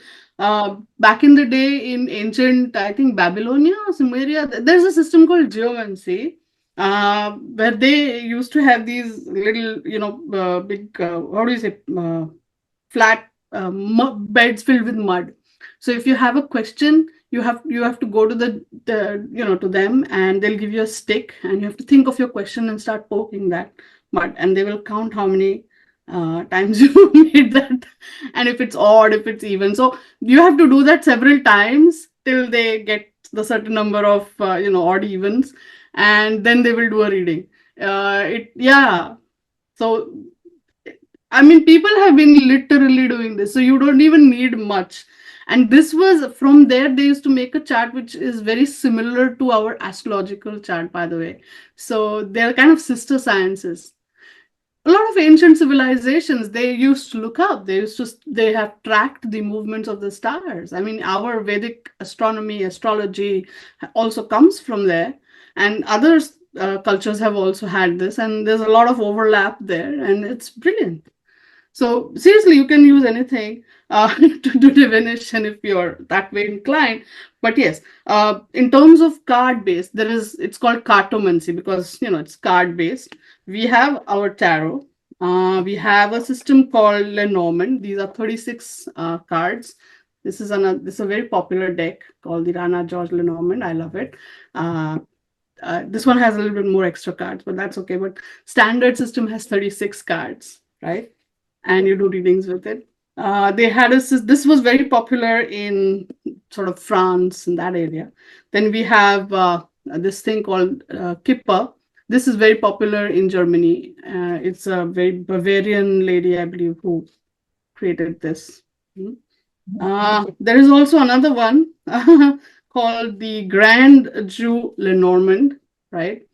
Back in the day, in ancient, I think Babylonia or Sumeria, there's a system called geomancy, where they used to have these little, big. How do you say? Flat beds filled with mud. So if you have a question, you have to go to to them, and they'll give you a stick, and you have to think of your question and start poking that mud, and they will count how many times you made that, and if it's odd, if it's even. So you have to do that several times till they get the certain number of odd evens, and then they will do a reading. It Yeah. So I mean, people have been literally doing this, so you don't even need much. And this was from there, they used to make a chart which is very similar to our astrological chart, by the way. So they're kind of sister sciences. a lot of ancient civilizations, they used to look up, they have tracked the movements of the stars. I mean, our Vedic astronomy, astrology also comes from there, and other cultures have also had this, and there's a lot of overlap there, and it's brilliant. So seriously, you can use anything to do divination if you're that way inclined. But yes, in terms of card based, it's called cartomancy because it's card based. We have our tarot. We have a system called Lenormand. These are 36 cards. This is a very popular deck called the Rana George Lenormand. I love it. Uh, this one has a little bit more extra cards, but that's okay. But standard system has 36 cards, right? And you do readings with it. They had this was very popular in sort of France in that area. Then we have this thing called Kippa. This is very popular in Germany. It's a very Bavarian lady, I believe, who created this. Hmm. There is also another one called the Grand Jew Lenormand, right?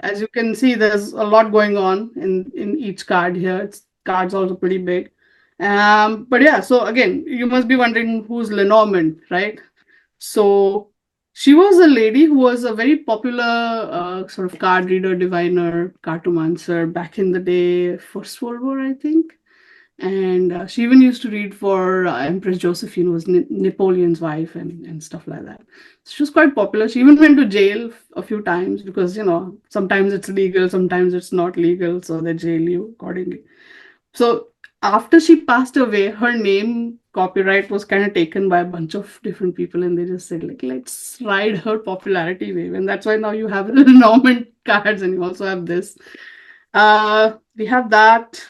As you can see, there's a lot going on in each card here. It's card's also pretty big. But yeah, so again, you must be wondering who's Lenormand, right? So she was a lady who was a very popular sort of card reader, diviner, cartomancer back in the day, First World War, I think. And she even used to read for Empress Josephine, who was Napoleon's wife, and stuff like that. She was quite popular. She even went to jail a few times because, sometimes it's legal, sometimes it's not legal. So they jail you accordingly. So after she passed away, her name copyright was kind of taken by a bunch of different people, and they just said, like, let's ride her popularity wave. And that's why now you have the Norman cards, and you also have this. We have that.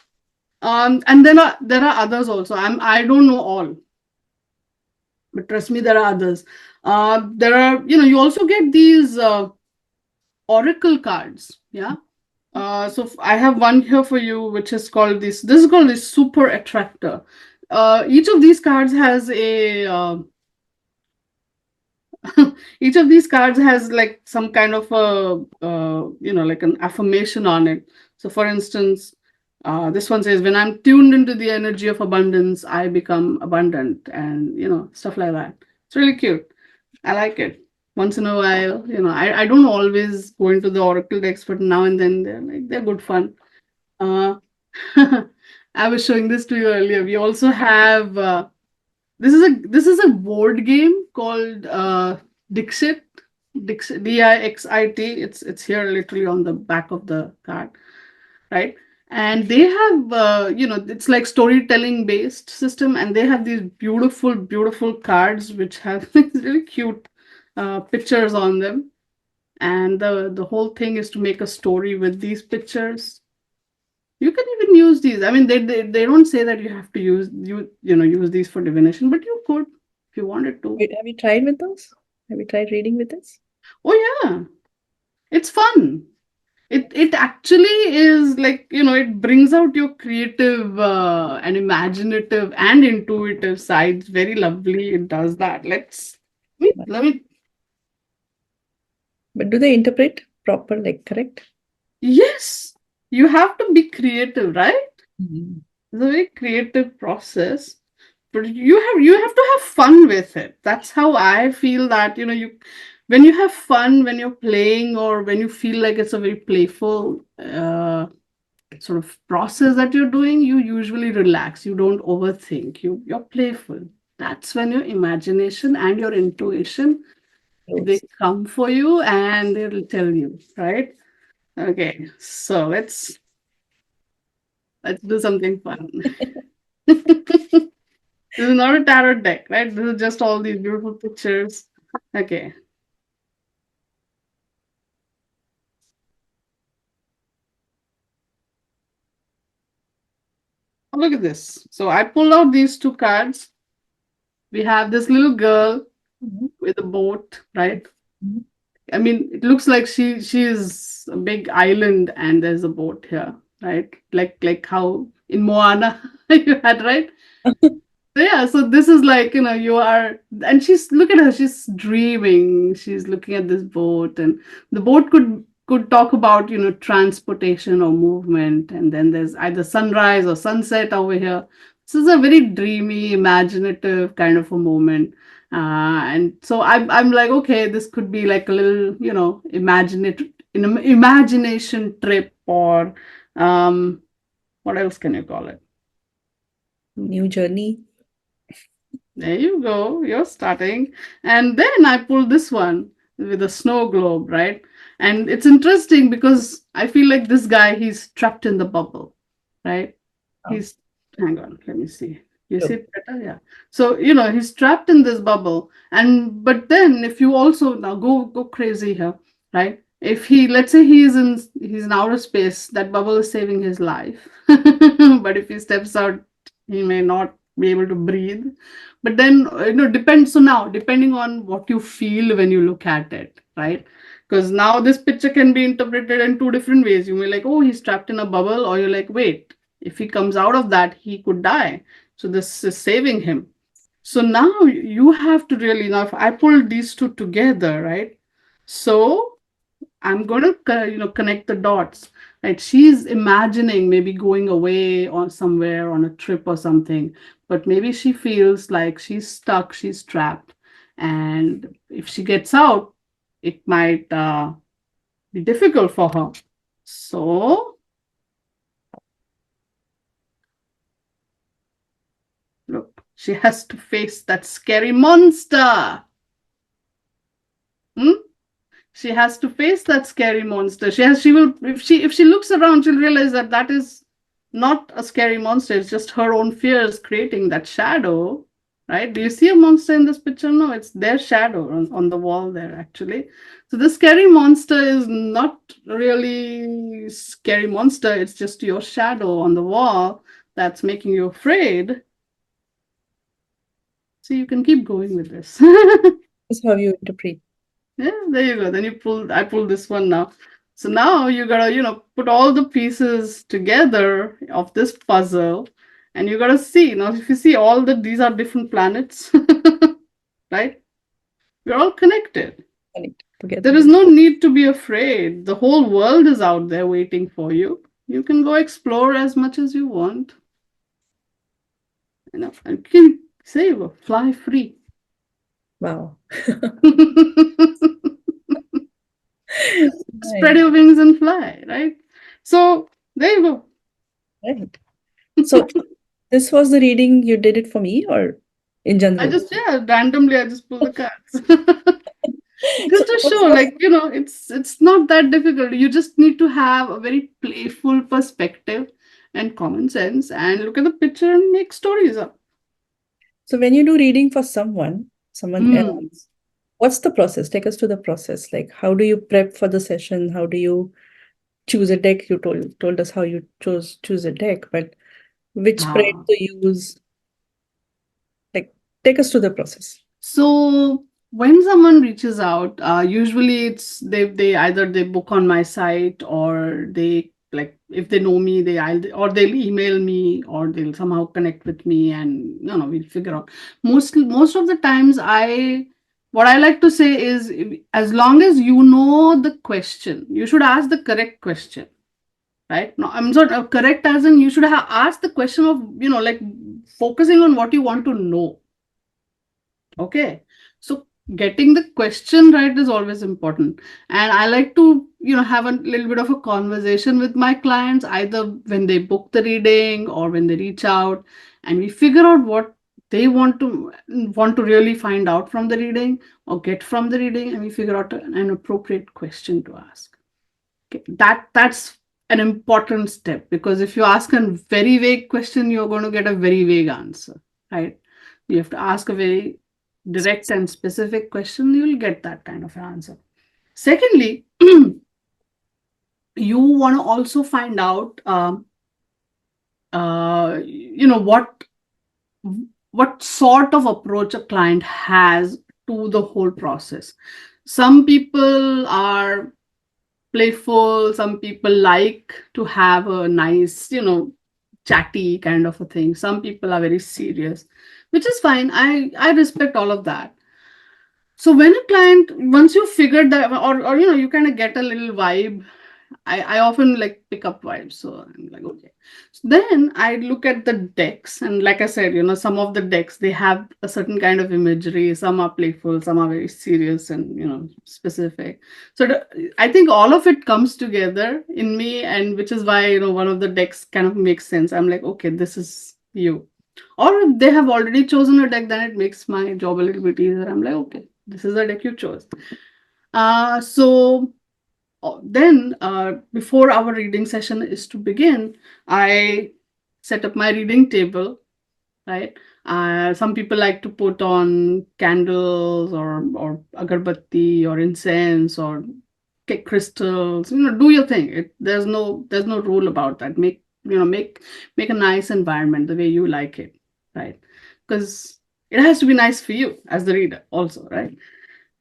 And then there are others also. I don't know all, but trust me, there are others. There are, you also get these oracle cards. Yeah. So I have one here for you, which is called this. This is called the super attractor. Each of these cards has a each of these cards has like some kind of a like an affirmation on it. So for instance, this one says, when I'm tuned into the energy of abundance, I become abundant, and stuff like that. It's really cute. I like it. Once in a while, I don't always go into the oracle decks, but now and then they're good fun. uh, I was showing this to you earlier. We also have this is a board game called Dixit. Dixit, Dixit. It's here literally on the back of the card, right? And they have it's like storytelling based system, and they have these beautiful, beautiful cards which have really cute pictures on them. And the whole thing is to make a story with these pictures. You can even use these. I mean, they don't say that you have to use these for divination, but you could if you wanted to. Wait, have you tried with those? Have you tried reading with this? Oh yeah, it's fun. It actually is like, it brings out your creative and imaginative and intuitive sides very lovely. It does that. Let me. But do they interpret proper, like correct? Yes, you have to be creative, right? Mhm. It's a very creative process, but you have to have fun with it. That's how I feel that, when you have fun, when you're playing, or when you feel like it's a very playful sort of process that you're doing, you usually relax. You don't overthink. You're playful. That's when your imagination and your intuition, they Yes. come for you and they'll tell you, right? Okay, so let's do something fun. This is not a tarot deck, right? This is just all these beautiful pictures. Okay. Oh, look at this. So I pulled out these two cards. We have this little girl Mhm. with a boat, right? Mhm. I mean, it looks like she is a big island and there's a boat here, right? Like how in Moana you had, right? So yeah, so this is like, you are, and she's, look at her, she's dreaming. She's looking at this boat, and the boat could could talk about, transportation or movement, and then there's either sunrise or sunset over here. This is a very dreamy, imaginative kind of a moment. And so I'm like, okay, this could be like a little, imagination trip, or what else can you call it? New journey. There you go. You're starting. And then I pulled this one with a snow globe, right? And it's interesting because I feel like this guy, he's trapped in the bubble, right? Oh, He's, hang on, let me see. You see look. it better? Yeah. So, he's trapped in this bubble. And, but then if you also now go crazy here, right? If he, let's say he's in outer space, that bubble is saving his life. But if he steps out, he may not be able to breathe. But then, depends. So now, depending on what you feel when you look at it, right? Because now this picture can be interpreted in two different ways. You may like, oh, he's trapped in a bubble, or you're like, wait, if he comes out of that, he could die. So this is saving him. So now you have to really, now if I pulled these two together, right? So I'm going to, connect the dots. Right? She's imagining maybe going away on somewhere on a trip or something, but maybe she feels like she's stuck, she's trapped, and if she gets out, it might be difficult for her. So look, she has to face that scary monster. Hmm? She has to face that scary monster. She will, if she looks around, she'll realize that that is not a scary monster. It's just her own fears creating that shadow, right? Do you see a monster in this picture? No, it's their shadow on the wall there, actually. So the scary monster is not really scary monster. It's just your shadow on the wall that's making you afraid. So you can keep going with this. That's how you interpret. Yeah, there you go. Then I pulled this one now. So now you gotta, put all the pieces together of this puzzle, and you gotta see. Now, if you see these are different planets, right? We're all connected. Connect together. There is no need to be afraid. The whole world is out there waiting for you. You can go explore as much as you want. And you can say, well, fly free. Wow. Spread Right. your wings and fly, right? So there you go. Right. So this was the reading you did it for me or in I general? just, yeah, randomly I just pull the cards. So Just to show, like, it's not that difficult. You just need to have a very playful perspective and common sense, and look at the picture and make stories up. so when you do reading for someone Mm. else, what's the process? Take us to the process. Like how do you prep for the session? How do you choose a deck? You told us how you choose a deck, but which spread Ah. to use? Like take us to the process. So when someone reaches out, usually it's they either they book on my site, or they, like, if they know me, or they'll email me, or they'll somehow connect with me, and we'll figure out. Most of the times, what I like to say is, as long as you know the question, you should ask the correct question, right? No, I'm not correct as in you should have asked the question of, like, focusing on what you want to know. Okay. So getting the question right is always important. And I like to, have a little bit of a conversation with my clients, either when they book the reading or when they reach out, and we figure out what they want to really find out from the reading or get from the reading, and we figure out an appropriate question to ask. Okay. That's an important step, because if you ask a very vague question, you're going to get a very vague answer, right? You have to ask a very direct and specific question, you'll get that kind of an answer. Secondly, you want to also find out, what sort of approach a client has to the whole process. Some people are playful, some people like to have a nice, chatty kind of a thing. Some people are very serious, which is fine. I respect all of that. So when a client, once you figured that, or you kind of get a little vibe. I often like pick up vibes, so I'm like, okay. So then I look at the decks, and like I said, some of the decks, they have a certain kind of imagery. Some are playful, some are very serious and specific. So I think all of it comes together in me, and which is why one of the decks kind of makes sense. I'm like, okay, this is you. Or if they have already chosen a deck, then it makes my job a little bit easier. I'm like, okay, this is the deck you chose. So then, before our reading session is to begin, I set up my reading table, right? Some people like to put on candles or agarbatti or incense or crystals. Do your thing. There's no rule about that. Make a nice environment the way you like it, right? Because it has to be nice for you as the reader also, right?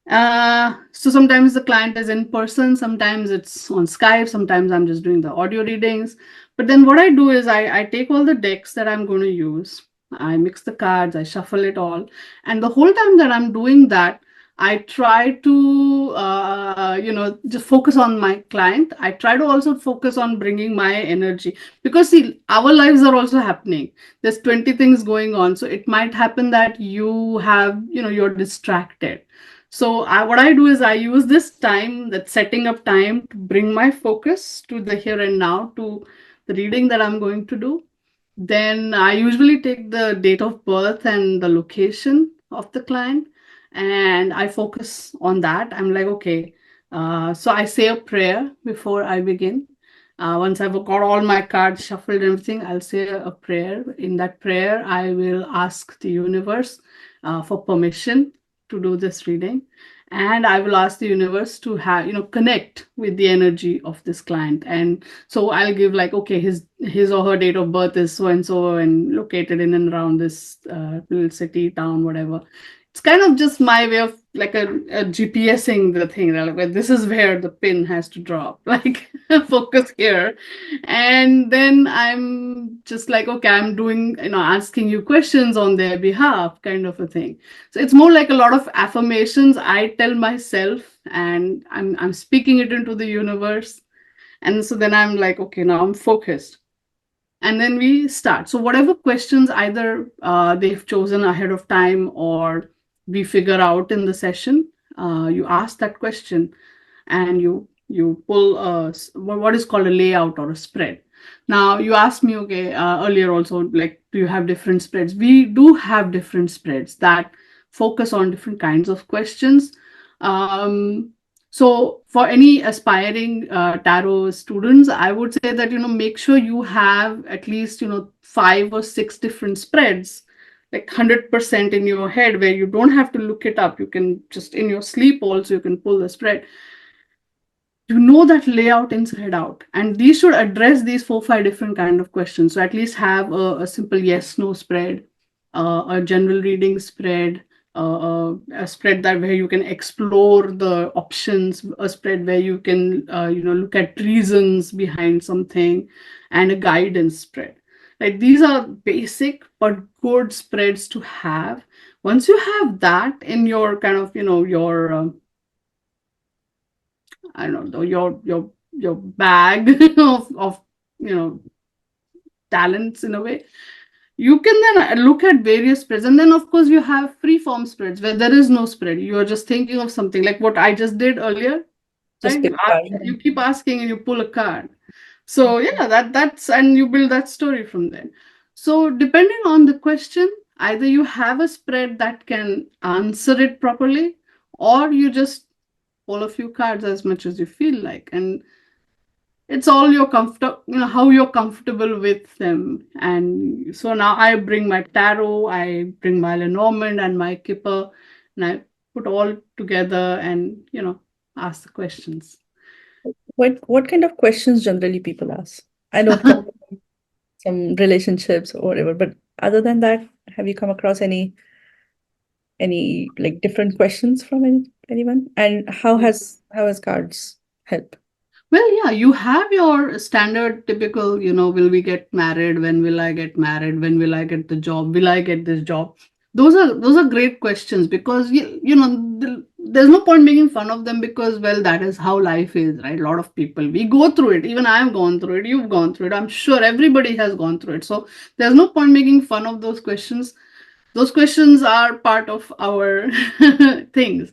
So sometimes the client is in person, sometimes it's on Skype, sometimes I'm just doing the audio readings. But then what I do is I take all the decks that I'm going to use, I mix the cards, I shuffle it all. And the whole time that I'm doing that, I try to, just focus on my client. I try to also focus on bringing my energy because see, our lives are also happening. There's 20 things going on. So it might happen that you're distracted. So what I do is I use this time, that setting up time, to bring my focus to the here and now, to the reading that I'm going to do. Then I usually take the date of birth and the location of the client, and I focus on that. I'm like, okay, so I say a prayer before I begin. Once I've got all my cards shuffled and everything, I'll say a prayer. In that prayer, I will ask the universe for permission to do this reading, and I will ask the universe to connect with the energy of this client. And so I'll give like, okay, his or her date of birth is so and so and located in and around this little city, town, whatever. It's kind of just my way of like a GPSing the thing. Like, well, this is where the pin has to drop. Like focus here, and then I'm just like, okay, I'm doing asking you questions on their behalf, kind of a thing. So it's more like a lot of affirmations I tell myself, and I'm speaking it into the universe. And so then I'm like, okay, now I'm focused. And then we start. So whatever questions either they've chosen ahead of time or we figure out in the session, you ask that question, and you pull what is called a layout or a spread. Now you asked me, okay, earlier also, like, do you have different spreads? We do have different spreads that focus on different kinds of questions. So for any aspiring tarot students, I would say that make sure you have at least 5 or 6 different spreads, like 100% in your head, where you don't have to look it up. You can just in your sleep also you can pull the spread. That layout inside out, and these should address these 4 5 different kind of questions. So at least have a simple yes no spread, a general reading spread, a spread that where you can explore the options, a spread where you can look at reasons behind something, and a guidance spread. Like, these are basic but good spreads to have. Once you have that in your kind of your I don't know, your bag of you know talents in a way. You can then look at various spreads, and then of course you have free form spreads where there is no spread. You are just thinking of something like what I just did earlier, Just right? pick a card. You keep asking and you pull a card. So yeah, that's and you build that story from there. So depending on the question, either you have a spread that can answer it properly, or you just pull a few cards as much as you feel like, and it's all your comfort, how you're comfortable with them. And so now I bring my tarot, I bring my Lenormand and my kipper, and I put all together and ask the questions. What kind of questions generally people ask? I know it comes from some relationships or whatever, but other than that, have you come across any like different questions from anyone? And how has cards help? Well, yeah, you have your standard typical, will we get married? When will I get married? When will I get the job? Will I get this job? Those are great questions, because there's no point making fun of them, because, well, that is how life is, right? A lot of people, we go through it. Even I've gone through it, you've gone through it, I'm sure everybody has gone through it. So there's no point making fun of those questions. Those questions are part of our things.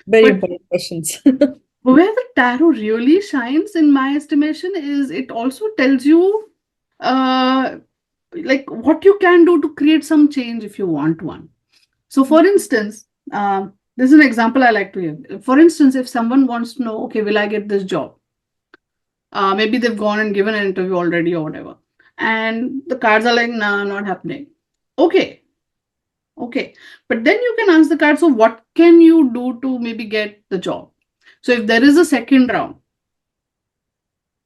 Very But important questions. where the tarot really shines, in my estimation, is it also tells you uh like what you can do to create some change if you want one. So, for instance, this is an example I like to give. For instance, if someone wants to know, okay, will I get this job? Maybe they've gone and given an interview already or whatever, and the cards are like, nah, not happening. Okay, okay, but then you can ask the card, so what can you do to maybe get the job? So, if there is a second round,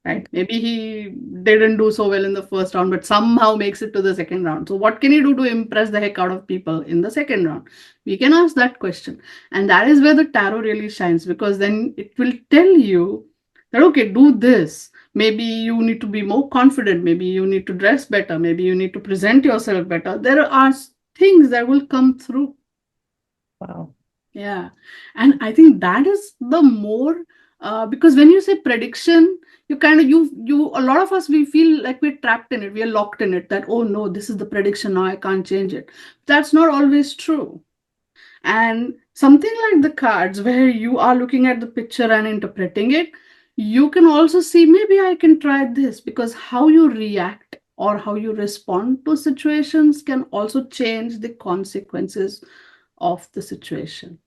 right? Maybe he didn't do so well in the first round, but somehow makes it to the second round. So, what can he do to impress the heck out of people in the second round? We can ask that question. And that is where the tarot really shines, because then it will tell you that, okay, do this. Maybe you need to be more confident. Maybe you need to dress better. Maybe you need to present yourself better. There are things that will come through. Wow. Yeah. And I think that is the more, because when you say prediction, you kind of, a lot of us, we feel like we're trapped in it. We are locked in it, that, oh no, this is the prediction. Now I can't change it. That's not always true. And something like the cards, where you are looking at the picture and interpreting it, you can also see, maybe I can try this, because how you react or how you respond to situations can also change the consequences of the situation.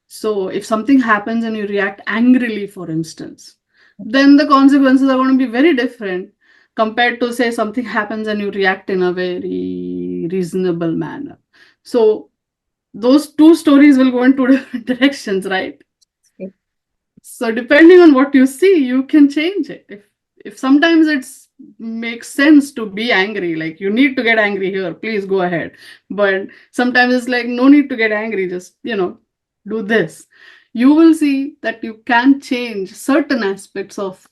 So if something happens and you react angrily, for instance, then the consequences are going to be very different, compared to, say, something happens and you react in a very reasonable manner. So those two stories will go in two different directions, right? Yep. So depending on what you see, you can change it. If sometimes it's makes sense to be angry, like, you need to get angry here, please go ahead. But sometimes it's like, no need to get angry, just do this. You will see that you can change certain aspects of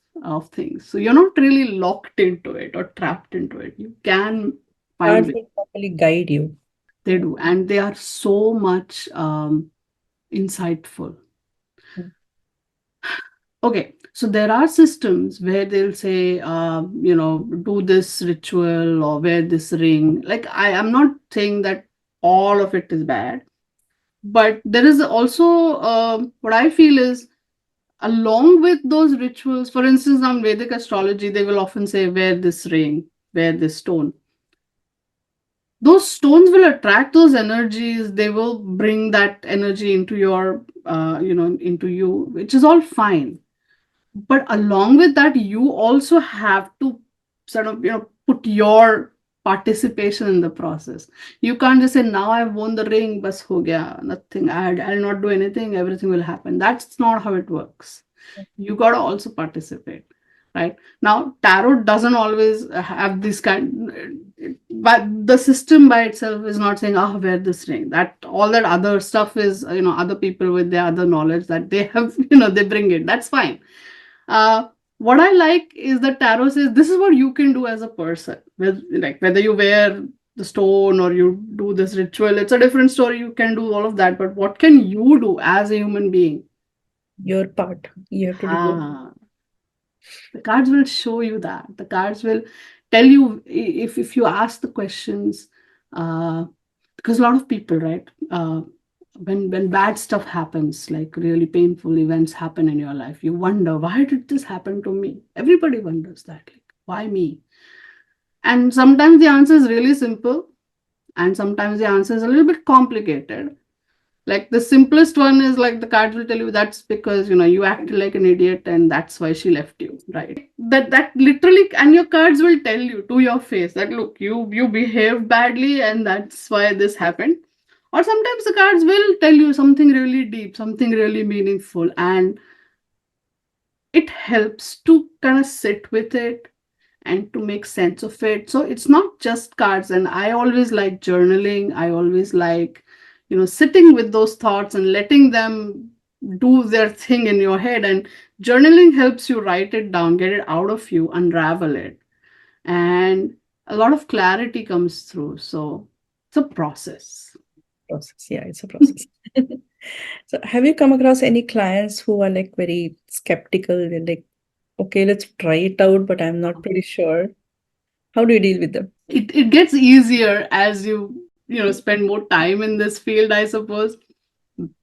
things. So you're not really locked into it or trapped into it. You can find Cards ways. will properly guide you. They do, and they are so much insightful. Mm. Okay, so there are systems where they'll say, do this ritual or wear this ring. Like, I am not saying that all of it is bad, but there is also, what I feel is, along with those rituals, for instance, on Vedic astrology, they will often say, wear this ring, wear this stone. Those stones will attract those energies. They will bring that energy into your, into you, which is all fine. But along with that, you also have to sort of put your participation in the process. You can't just say, now I've won the ring, bas ho gaya, nothing, I'll not do anything, everything will happen. That's not how it works. You got to also participate, right? Now tarot doesn't always have this kind, but the system by itself is not saying, oh, wear this ring. That all that other stuff is, other people with their other knowledge that they have, they bring it. That's fine. uh, what I like is that tarot says this is what you can do as a person. Like, whether you wear the stone or you do this ritual, it's a different story. You can do all of that, but what can you do as a human being? Your part. You have to do your Ah, the cards will show you that. The cards will tell you, if you ask the questions. Because a lot of people, right? When bad stuff happens, like really painful events happen in your life, you wonder, why did this happen to me? Everybody wonders that, like, why me? And sometimes the answer is really simple, and sometimes the answer is a little bit complicated. Like, the simplest one is, like, the cards will tell you, that's because you acted like an idiot and that's why she left you, right? That literally, and your cards will tell you to your face that, look, you behaved badly and that's why this happened. Or sometimes the cards will tell you something really deep, something really meaningful, and it helps to kind of sit with it and to make sense of it. So it's not just cards. And I always like journaling. I always like, sitting with those thoughts and letting them do their thing in your head. And journaling helps you write it down, get it out of you, unravel it. And a lot of clarity comes through. So it's a process. process. Yeah, it's a process. So, have you come across any clients who are like very skeptical? They're like, okay, let's try it out, but I'm not pretty sure. How do you deal with them? It gets easier as you spend more time in this field, I suppose.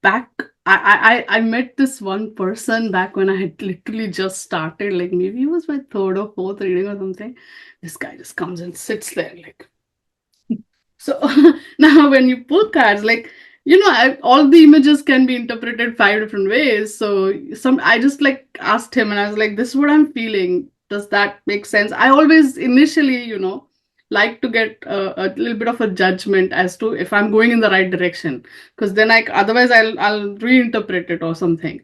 Back I met this one person back when I had literally just started, like maybe it was my third or fourth reading or something. This guy just comes and sits there like, so now when you pull cards, like all the images can be interpreted five different ways. So I just like asked him, and I was like, "This is what I'm feeling. Does that make sense?" I always initially, like to get a little bit of a judgment as to if I'm going in the right direction, because then otherwise I'll reinterpret it or something.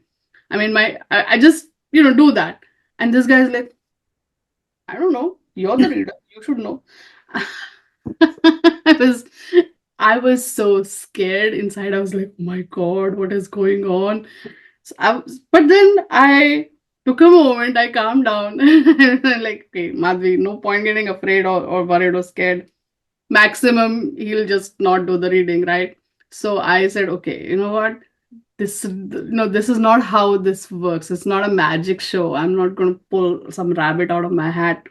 I mean, I just do that, and this guy's like, "I don't know. You're the reader. You should know." I was I was so scared inside. I was like, oh my God, what is going on? But then I took a moment, I calmed down. Like, okay, Madhvi, no point getting afraid or worried or scared. Maximum, he'll just not do the reading, right? So I said, okay, you know what? This is not how this works. It's not a magic show. I'm not going to pull some rabbit out of my hat.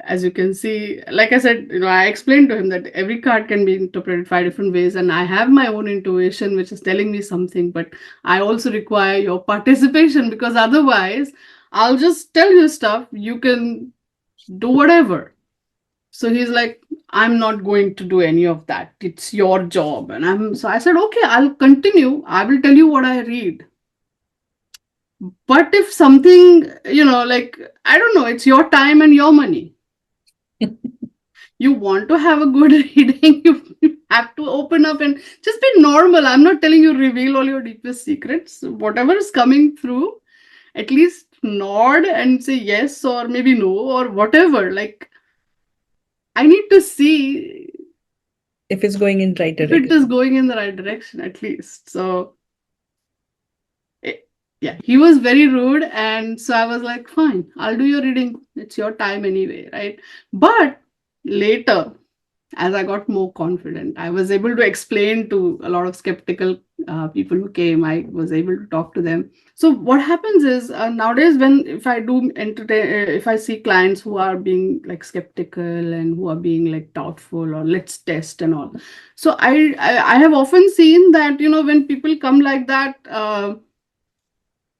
As you can see, like I said, I explained to him that every card can be interpreted five different ways, and I have my own intuition which is telling me something, but I also require your participation, because otherwise I'll just tell you stuff, you can do whatever. So he's like, I'm not going to do any of that, it's your job. And I said, okay, I'll continue, I will tell you what I read. But if something, like, I don't know, it's your time and your money. You want to have a good reading, you have to open up and just be normal. I'm not telling you reveal all your deepest secrets. Whatever is coming through, at least nod and say yes or maybe no or whatever. Like, I need to see If it's going in right if it direction. is going in the right direction at least. So eh, yeah, he was very rude, and so I was like, fine, I'll do your reading, it's your time anyway, right? But later, as I got more confident, I was able to explain to a lot of skeptical people who came. I was able to talk to them. So what happens is, nowadays, when if I do entertain, if I see clients who are being like skeptical and who are being like doubtful or let's test and all, so I have often seen that when people come like that,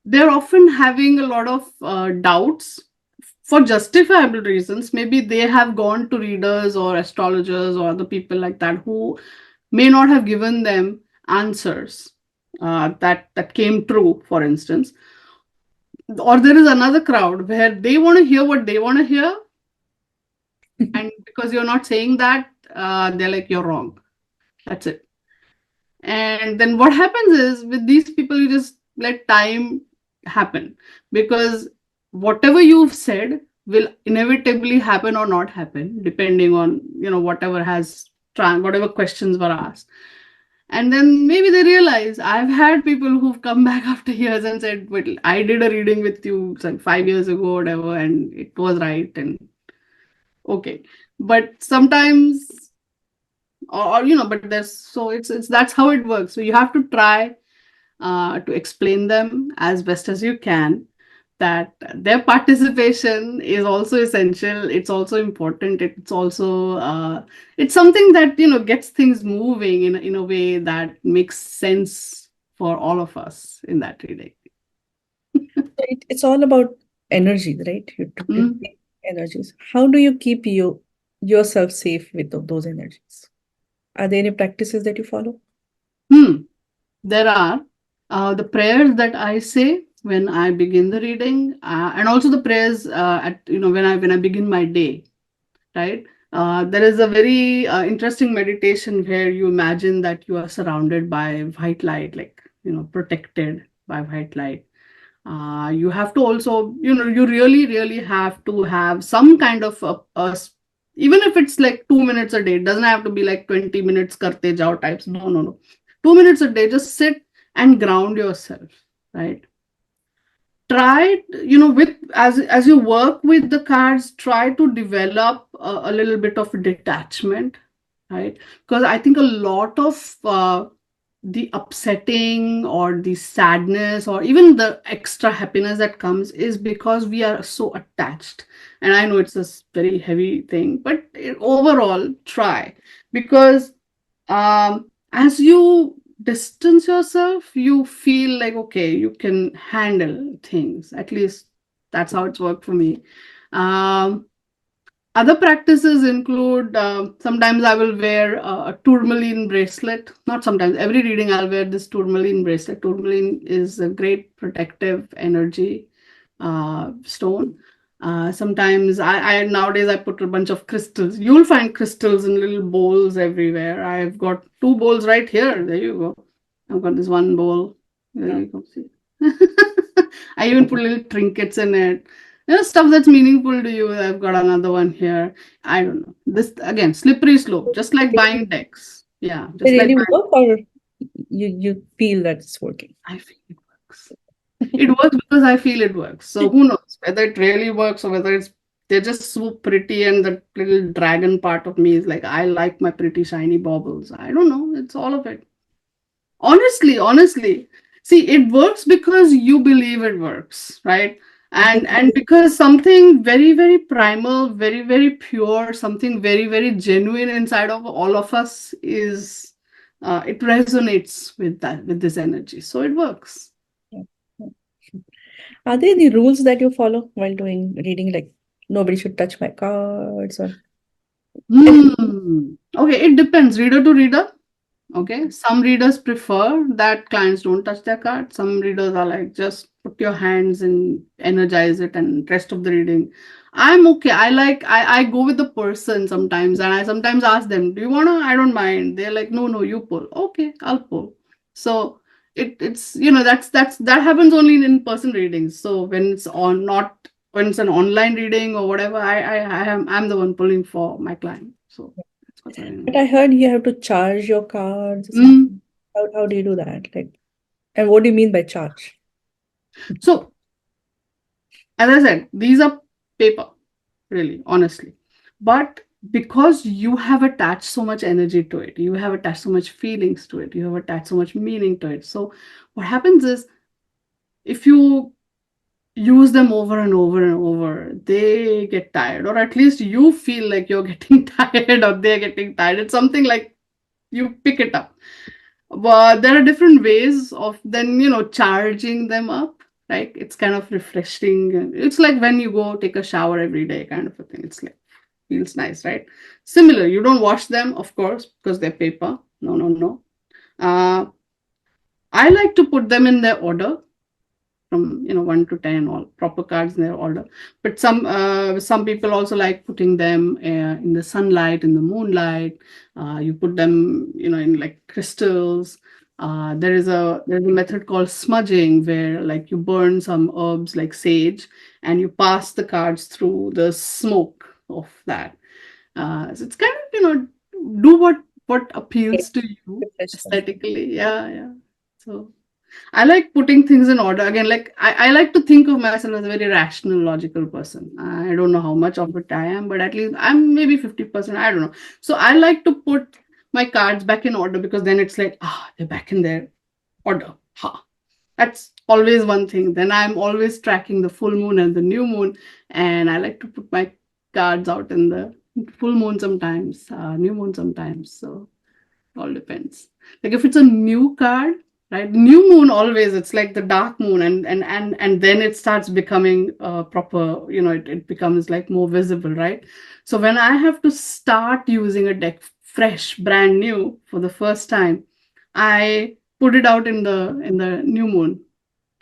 they're often having a lot of doubts for justifiable reasons. Maybe they have gone to readers or astrologers or other people like that who may not have given them answers that came true, for instance. Or there is another crowd where they want to hear what they want to hear, and because you're not saying that, they're like, you're wrong. That's it. And then what happens is, with these people, you just let time happen, because whatever you've said will inevitably happen or not happen, depending on whatever whatever questions were asked. And then maybe they realize, I've had people who've come back after years and said, well, I did a reading with you like 5 years ago or whatever, and it was right. And okay, but sometimes, or but there's, so it's that's how it works. So you have to try to explain them as best as you can, that their participation is also essential, it's also important, it's also it's something that gets things moving in a way that makes sense for all of us in that reading. It's all about energy, right? You to Mm. create energies. How do you keep yourself safe with those energies? Are there any practices that you follow? There are the prayers that I say when I begin the reading, and also the prayers at when I begin my day, right? There is a very interesting meditation where you imagine that you are surrounded by white light, like protected by white light. You have to also, you really, really have to have some kind of even if it's like 2 minutes a day, it doesn't have to be like 20 minutes karte jao types. No, no, no. 2 minutes a day, just sit and ground yourself, right? Try, with as you work with the cards, try to develop a little bit of detachment. right? Because I think a lot of the upsetting or the sadness or even the extra happiness that comes is because we are so attached. And I know it's a very heavy thing, but overall, try, because as you distance yourself, you feel like, okay, you can handle things. At least that's how it's worked for me. Um, Other practices include, sometimes I will wear a tourmaline bracelet. Not sometimes, every reading I'll wear this tourmaline bracelet. Tourmaline is a great protective energy stone. Sometimes I nowadays I put a bunch of crystals. You'll find crystals in little bowls everywhere. I've got two bowls right here. There you go. I've got this one bowl. There you go. See. I even put little trinkets in it. Stuff that's meaningful to you. I've got another one here. I don't know. This again, slippery slope, just like buying decks. Yeah, They just like really buying. work, or you feel that it's working? I feel it works. It works because I feel it works. So who knows whether it really works or whether it's they're just so pretty and the little dragon part of me is like I like my pretty shiny baubles. I don't know. It's all of it. Honestly, see, it works because you believe it works, right? And because something very, very primal, very, very pure, something very, very genuine inside of all of us is it resonates with that, with this energy. So it works. Yeah. Are there any rules that you follow while doing reading? Like nobody should touch my cards or Okay, it depends reader to reader. Okay, some readers prefer that clients don't touch their card. Some readers are like, just put your hands and energize it, and rest of the reading. I'm okay. I go with the person sometimes, and I sometimes ask them, "Do you wanna?" I don't mind. They're like, "No, no, you pull." Okay, I'll pull. So it's that happens only in person readings. So when it's on not when it's an online reading or whatever, I'm the one pulling for my client. So that's what's going But on. I heard you have to charge your cards or Mm. something. How do you do that? Like, and what do you mean by charge? So as I said, these are paper, really, honestly. But because you have attached so much energy to it, you have attached so much feelings to it, you have attached so much meaning to it. So what happens is if you use them over and over and over, they get tired, or at least you feel like you're getting tired or they're getting tired. It's something like you pick it up. But there are different ways of then, charging them up, right? It's kind of refreshing. It's like when you go take a shower every day, kind of a thing. It's like, feels nice, right? Similar, you don't wash them, of course, because they're paper. No, no, no. Uh, I like to put them in their order from 1 to 10, all proper cards in their order. But some people also like putting them in the sunlight, in the moonlight. You put them in like crystals. There's a method called smudging, where like you burn some herbs like sage and you pass the cards through the smoke of that. So it's kind of, do what appeals to you Refresh them. aesthetically. Yeah, yeah. So I like putting things in order. Again, like I like to think of myself as a very rational, logical person. I don't know how much of it I am, but at least I'm maybe 50%. I don't know. So I like to put my cards back in order, because then it's like, they're back in their order. Ha. That's always one thing. Then I'm always tracking the full moon and the new moon. And I like to put my cards out in the full moon sometimes, new moon sometimes. So all depends. Like if it's a new card, right? New moon always it's like the dark moon, and then it starts becoming proper. It becomes like more visible, right? So when I have to start using a deck fresh, brand new for the first time, I put it out in the new moon,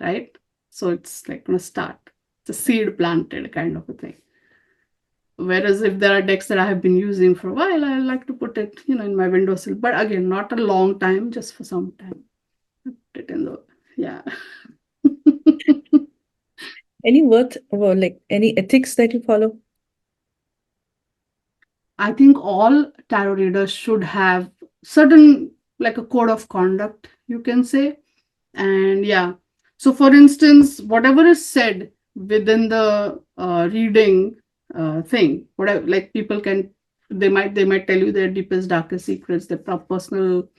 right? So it's like gonna start. It's a seed planted kind of a thing. Whereas if there are decks that I have been using for a while, I like to put it, in my windowsill. But again, not a long time, just for some time. Put it in the yeah. Any worth or like any ethics that you follow? I think all tarot readers should have certain, like a code of conduct, you can say. And yeah, so for instance, whatever is said within the reading thing, whatever, like people can they might tell you their deepest darkest secrets, their personal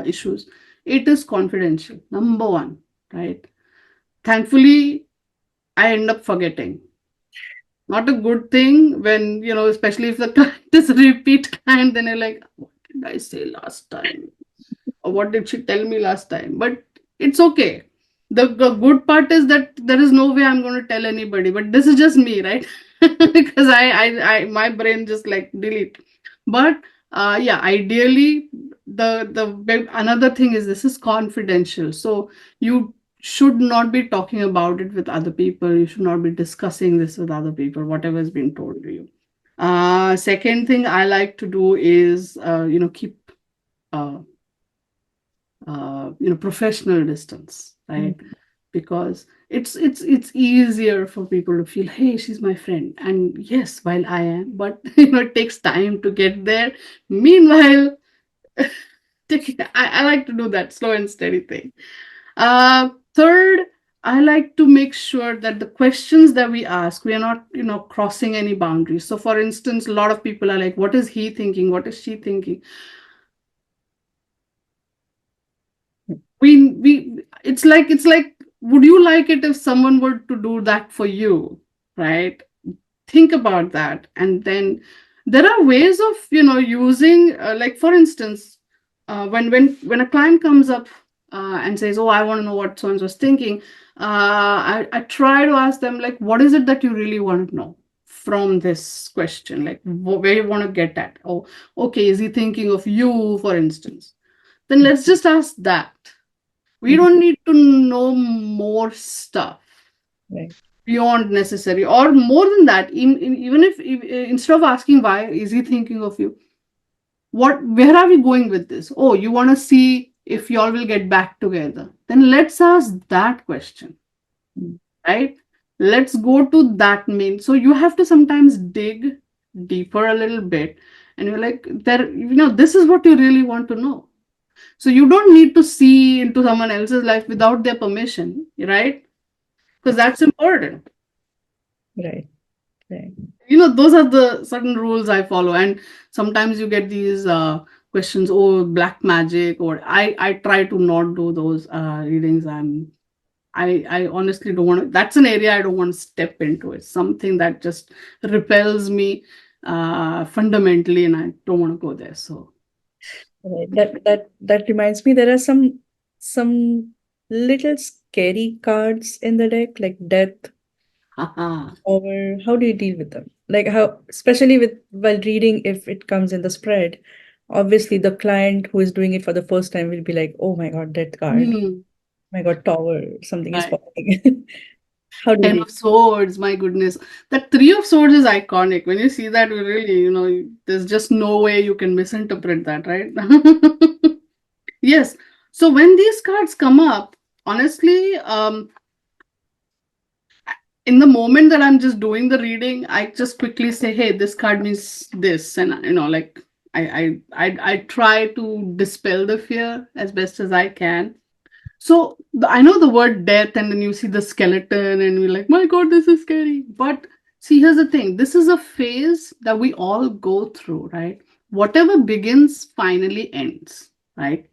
issues. It is confidential, number one, right? Thankfully, I end up forgetting. Not a good thing when, especially if the client is a repeat client, then you're like, what did I say last time? Or what did she tell me last time? But it's okay. The good part is that there is no way I'm going to tell anybody. But this is just me, right? Because my brain just like delete. But yeah, ideally, another thing is this is confidential. So you should not be talking about it with other people. You should not be discussing this with other people, whatever has been told to you. Second thing I like to do is, keep uh, professional distance, right? Mm. Because it's easier for people to feel, hey, she's my friend, and yes, while I am, but it takes time to get there. Meanwhile, I like to do that slow and steady thing. Third, I like to make sure that the questions that we ask, we are not, crossing any boundaries. So, for instance, a lot of people are like, what is he thinking? What is she thinking? We it's like, would you like it if someone were to do that for you, right? Think about that. And then there are ways of, using, like, for instance, when a client comes up and says, oh, I want to know what someone was thinking, I try to ask them, like, what is it that you really want to know from this question, like, where you want to get at. Oh, okay, is he thinking of you, for instance? Then let's just ask that. We Mhm. don't need to know more stuff Right. beyond necessary, or more than that. Even if instead of asking why is he thinking of you, where are we going with this? Oh, you want to see if y'all will get back together, then let's ask that question, Mm. right? Let's go to that main. So you have to sometimes dig deeper a little bit, and you're like, this is what you really want to know. So you don't need to see into someone else's life without their permission, right? Because that's important. Right. Right. Those are the certain rules I follow. And sometimes you get these questions, oh, black magic, or I try to not do those readings. I honestly don't want to. That's an area I don't want to step into. It's something that just repels me fundamentally, and I don't want to go there. So, Right. That reminds me, there are some little scary cards in the deck, like death, haha. or how do you deal with them? Like how, especially with while reading, if it comes in the spread, obviously the client who is doing it for the first time will be like, "Oh my God, death card! Hmm. My God, tower! Something is Right. falling." How do you Ten deal? of Swords, my goodness. That Three of Swords is iconic. When you see that, you really, there's just no way you can misinterpret that, right? Yes. So when these cards come up, honestly, in the moment that I'm just doing the reading, I just quickly say, "Hey, this card means this," and like I try to dispel the fear as best as I can. So I know the word death, and then you see the skeleton, and we're like, my God, this is scary. But see, here's the thing, this is a phase that we all go through, right? Whatever begins finally ends, right?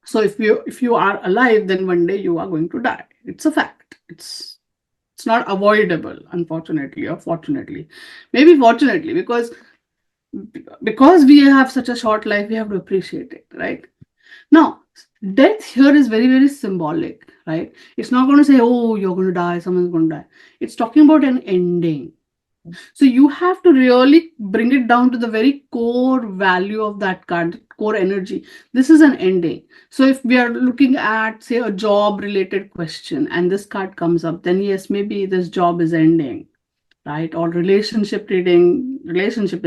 So if you are alive, then one day you are going to die. It's a fact. It's not avoidable, unfortunately, or fortunately. Maybe fortunately, because we have such a short life, we have to appreciate it, right? Now, death here is very, very symbolic, right? It's not going to say, oh, you're going to die, someone's going to die. It's talking about an ending. So you have to really bring it down to the very core value of that card, core energy. This is an ending. So if we are looking at, say, a job related question and this card comes up, then yes, maybe this job is ending, right? Or relationship is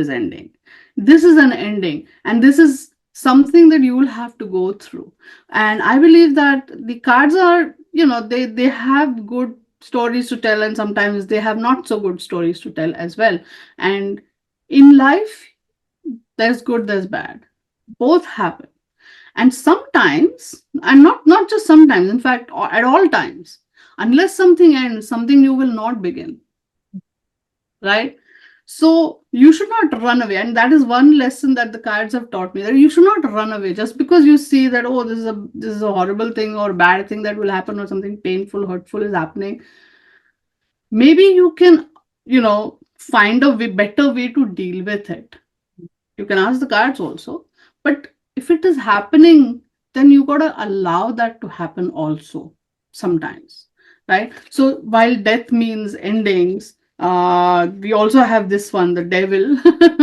ending. This is an ending, and this is something that you will have to go through. And I believe that the cards are, they have good stories to tell, and sometimes they have not so good stories to tell as well. And in life, there's good, there's bad, both happen. And sometimes, and not just sometimes, in fact, at all times, unless something ends, something new will not begin, right? So you should not run away. And that is one lesson that the cards have taught me, that you should not run away just because you see that, oh, this is a horrible thing or bad thing that will happen or something painful, hurtful is happening. Maybe you can, find a better way to deal with it. You can ask the cards also. But if it is happening, then you gotta allow that to happen also sometimes. Right? So while death means endings, we also have this one, the devil,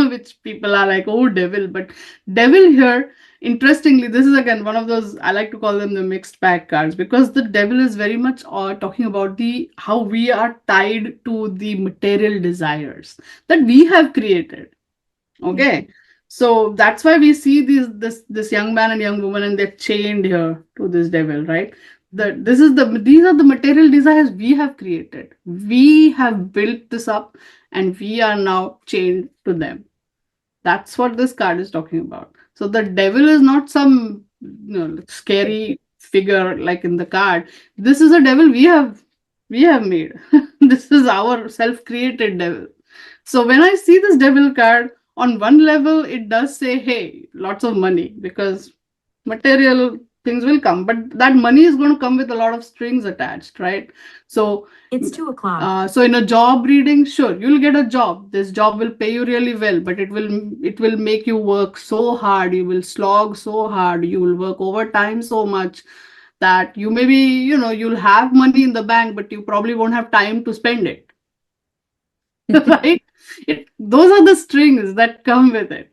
which people are like, oh, devil. But devil here, interestingly, this is again one of those, I like to call them the mixed bag cards, because the devil is very much talking about the how we are tied to the material desires that we have created. Okay. So that's why we see this young man and young woman, and they're chained here to this devil, right? These are the material desires we have created. We have built this up, and we are now chained to them. That's what this card is talking about. So the devil is not some, scary figure like in the card. This is a devil we have made. This is our self-created devil. So when I see this devil card, on one level, it does say, hey, lots of money, because material things will come, but that money is going to come with a lot of strings attached, right? So it's 2 o'clock. So in a job reading, sure, you'll get a job. This job will pay you really well, but it will make you work so hard. You will slog so hard. You will work overtime so much that you maybe, you'll have money in the bank, but you probably won't have time to spend it. Right? Those are the strings that come with it.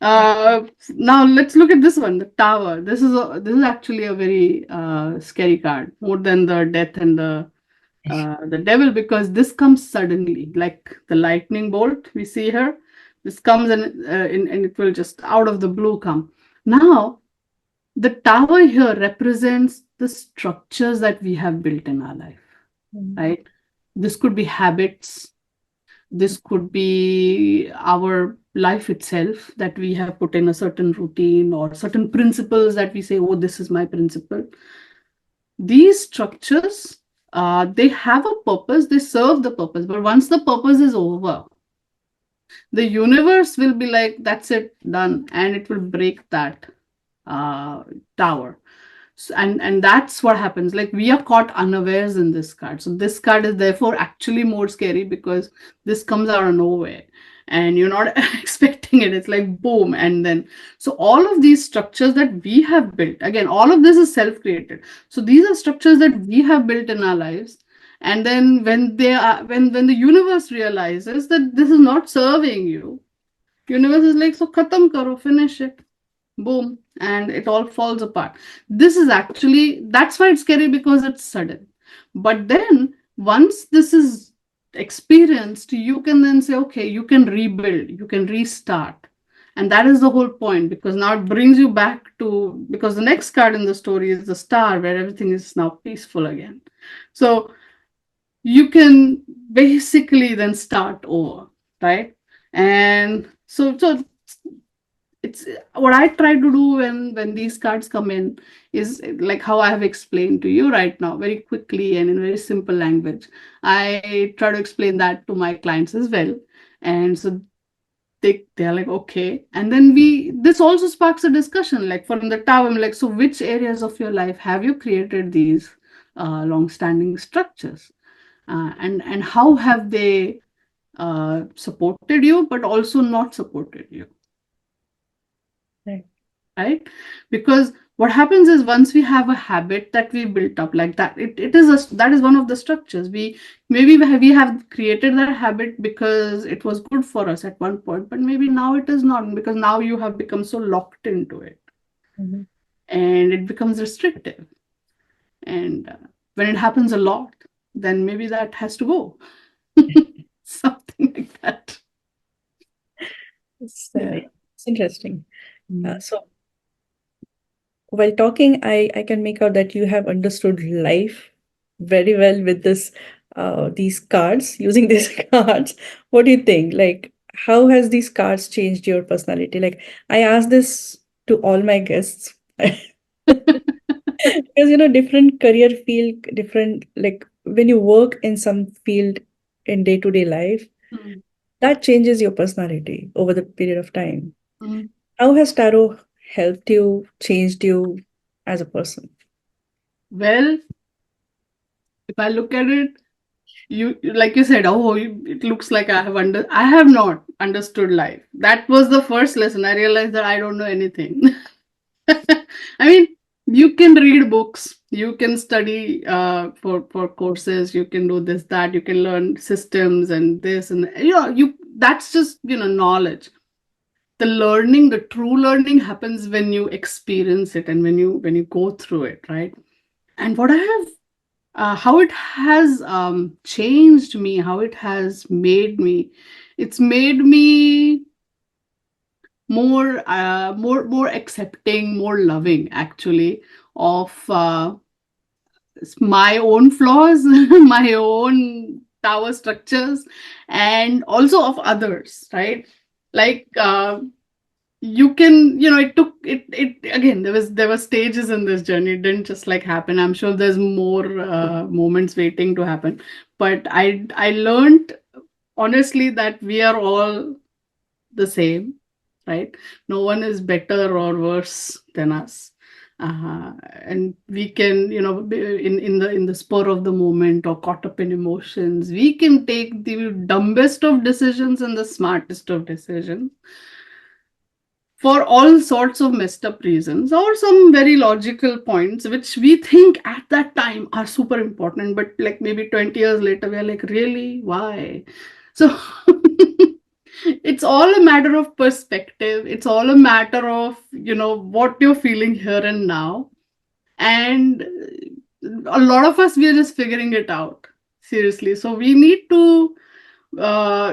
Now let's look at this one, the tower. This is actually a very scary card, more than the death and the devil, because this comes suddenly, like the lightning bolt we see here. This comes and it will just out of the blue come. Now the tower here represents the structures that we have built in our life, right? This could be habits, this could be our life itself, that we have put in a certain routine or certain principles that we say, oh, this is my principle. These structures, they have a purpose, they serve the purpose, but once the purpose is over, the universe will be like, that's it, done, and it will break that tower. And that's what happens, like we are caught unawares in this card. So this card is therefore actually more scary, because this comes out of nowhere and you're not expecting it. It's like boom. And then, so all of these structures that we have built, again, all of this is self-created. So these are structures that we have built in our lives. And then when they are when the universe realizes that this is not serving you, universe is like, so khatam karo, finish it, boom, and it all falls apart. This is actually, that's why it's scary, because it's sudden. But then once this is experienced, you can then say, okay, you can rebuild, you can restart. And that is the whole point, because now it brings you back to, because the next card in the story is the star, where everything is now peaceful again. So you can basically then start over, right? And so it's what I try to do when these cards come in, is like how I have explained to you right now, very quickly and in very simple language. I try to explain that to my clients as well. And so they're like, okay. And then this also sparks a discussion, like from the tower, I'm like, so which areas of your life have you created these long-standing structures? And how have they supported you, but also not supported you? Right? Because what happens is, once we have a habit that we built up like that, that is one of the structures. We have created that habit because it was good for us at one point, but maybe now it is not, because now you have become so locked into it. And it becomes restrictive. And when it happens a lot, then maybe that has to go. Something like that. It's interesting. So while talking, I can make out that you have understood life very well with these cards, using these cards. What do you think? Like, how has these cards changed your personality? Like, I ask this to all my guests. Because different career field, different, like when you work in some field in day-to-day life, That changes your personality over the period of time. Mm. How has tarot helped you, changed you as a person? Well, if I look at it, you like you said, oh, it looks like I have not understood life. That was the first lesson. I realized that I don't know anything. I mean, you can read books, you can study for courses, you can do this, that, you can learn systems and this and you that's just knowledge. The learning, the true learning happens when you experience it and when you go through it, right? And what I have how it has changed me, how it has made me, it's made me more accepting, more loving actually of my own flaws, my own tower structures, and also of others, right? Like you can it took it again, there were stages in this journey. It didn't just like happen. I'm sure there's more moments waiting to happen, but I learned honestly that we are all the same, right? No one is better or worse than us. And we can, in the spur of the moment or caught up in emotions, we can take the dumbest of decisions and the smartest of decisions for all sorts of messed up reasons or some very logical points which we think at that time are super important, but like maybe 20 years later we're like, really, why? So it's all a matter of perspective. It's all a matter of what you're feeling here and now. And a lot of us, we are just figuring it out, seriously. So we need to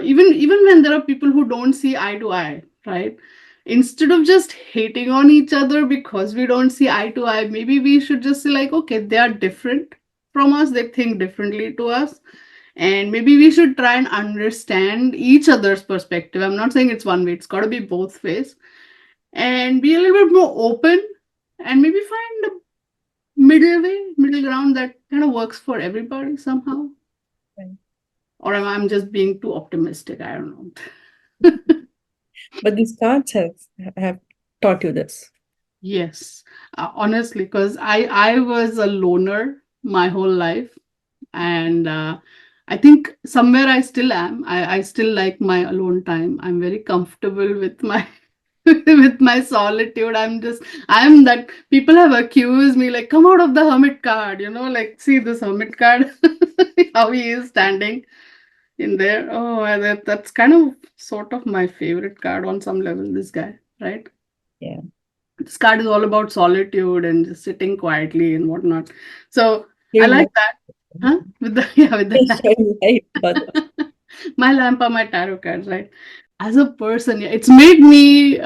even when there are people who don't see eye to eye, right? Instead of just hating on each other because we don't see eye to eye, maybe we should just say like, okay, they are different from us, they think differently to us, and maybe we should try and understand each other's perspective. I'm not saying it's one way, it's got to be both ways, and be a little bit more open, and maybe find a middle way, middle ground that kind of works for everybody somehow. Right. Or I'm just being too optimistic, I don't know. But these cards have taught you this. Yes, honestly, because I was a loner my whole life, and I think somewhere I still am. I still like my alone time. I'm very comfortable with my with my solitude. I'm that people have accused me like, come out of the hermit card, like see this hermit card, how he is standing in there. Oh, that's kind of sort of my favorite card on some level. This guy, right? Yeah. This card is all about solitude and just sitting quietly and whatnot. So I Hearing like life. that. Huh? With the yeah, with the Sharing life, but my lamp are my tarot cards, right? As a person, yeah, it's made me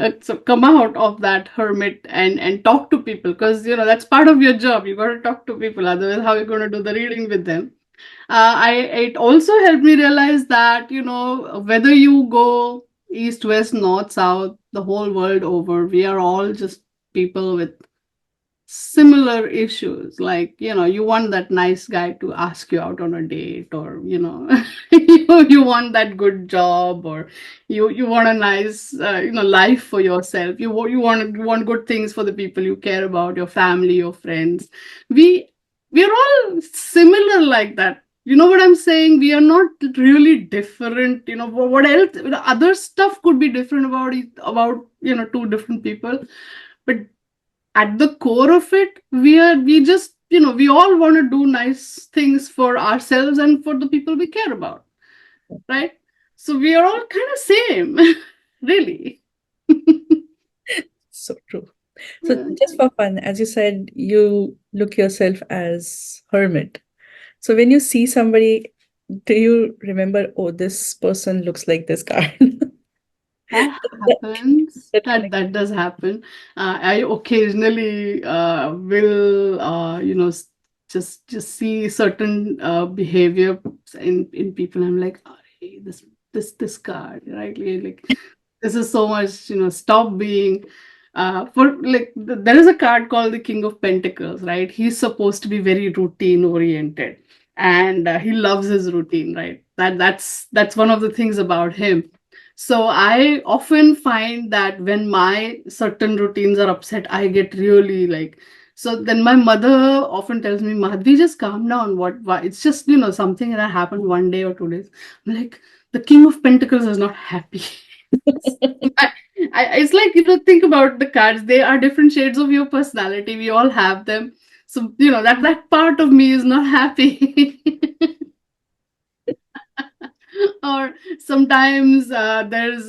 come out of that hermit and talk to people, because that's part of your job. You got to talk to people, otherwise how are you going to do the reading with them? I It also helped me realize that whether you go east, west, north, south, the whole world over, we are all just people with similar issues. Like you want that nice guy to ask you out on a date, or you want that good job, or you want a nice life for yourself. You want good things for the people you care about, your family, your friends. We we're all similar like that. You know what I'm saying? We are not really different. What else? Other stuff could be different about two different people, but at the core of it, we just we all want to do nice things for ourselves and for the people we care about, right? So we are all kind of same, really. so true. So just for fun, as you said, you look yourself as hermit. So when you see somebody, do you remember, oh, this person looks like this card? That that, happens. that That connect. that does happen. I occasionally will just see certain behavior in people. I'm like, oh, hey, this card, right? Like this is so much. Stop being. For like there is a card called the King of Pentacles, right? He's supposed to be very routine oriented. and he loves his routine, right? That's one of the things about him. So I often find that when my certain routines are upset, I get really like, so then my mother often tells me, Madhvi, just calm down. What why? It's just, something that happened 1 day or 2 days. I'm like, the King of Pentacles is not happy. I, it's like, think about the cards. They are different shades of your personality. We all have them. So, that part of me is not happy. Or sometimes there's,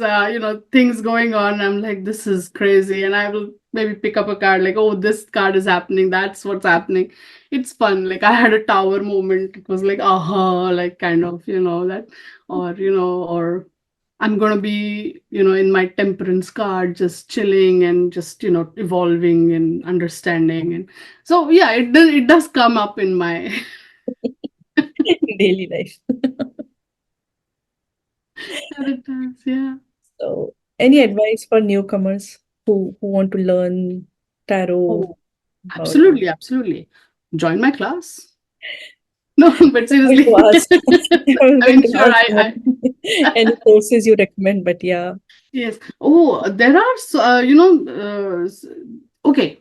things going on. I'm like, this is crazy. And I will maybe pick up a card like, oh, this card is happening. That's what's happening. It's fun. Like, I had a tower moment. It was like, aha, like kind of, that. Or I'm gonna be, in my temperance card, just chilling and just, evolving and understanding. And so yeah, it does come up in my daily life. yeah, it does, yeah. So, any advice for newcomers who want to learn tarot Oh, about? absolutely, absolutely. Join my class. No, but I was going seriously. to ask. I was I going mean, to sure, ask what any courses you recommend, but yeah. yes. Oh, there are, okay.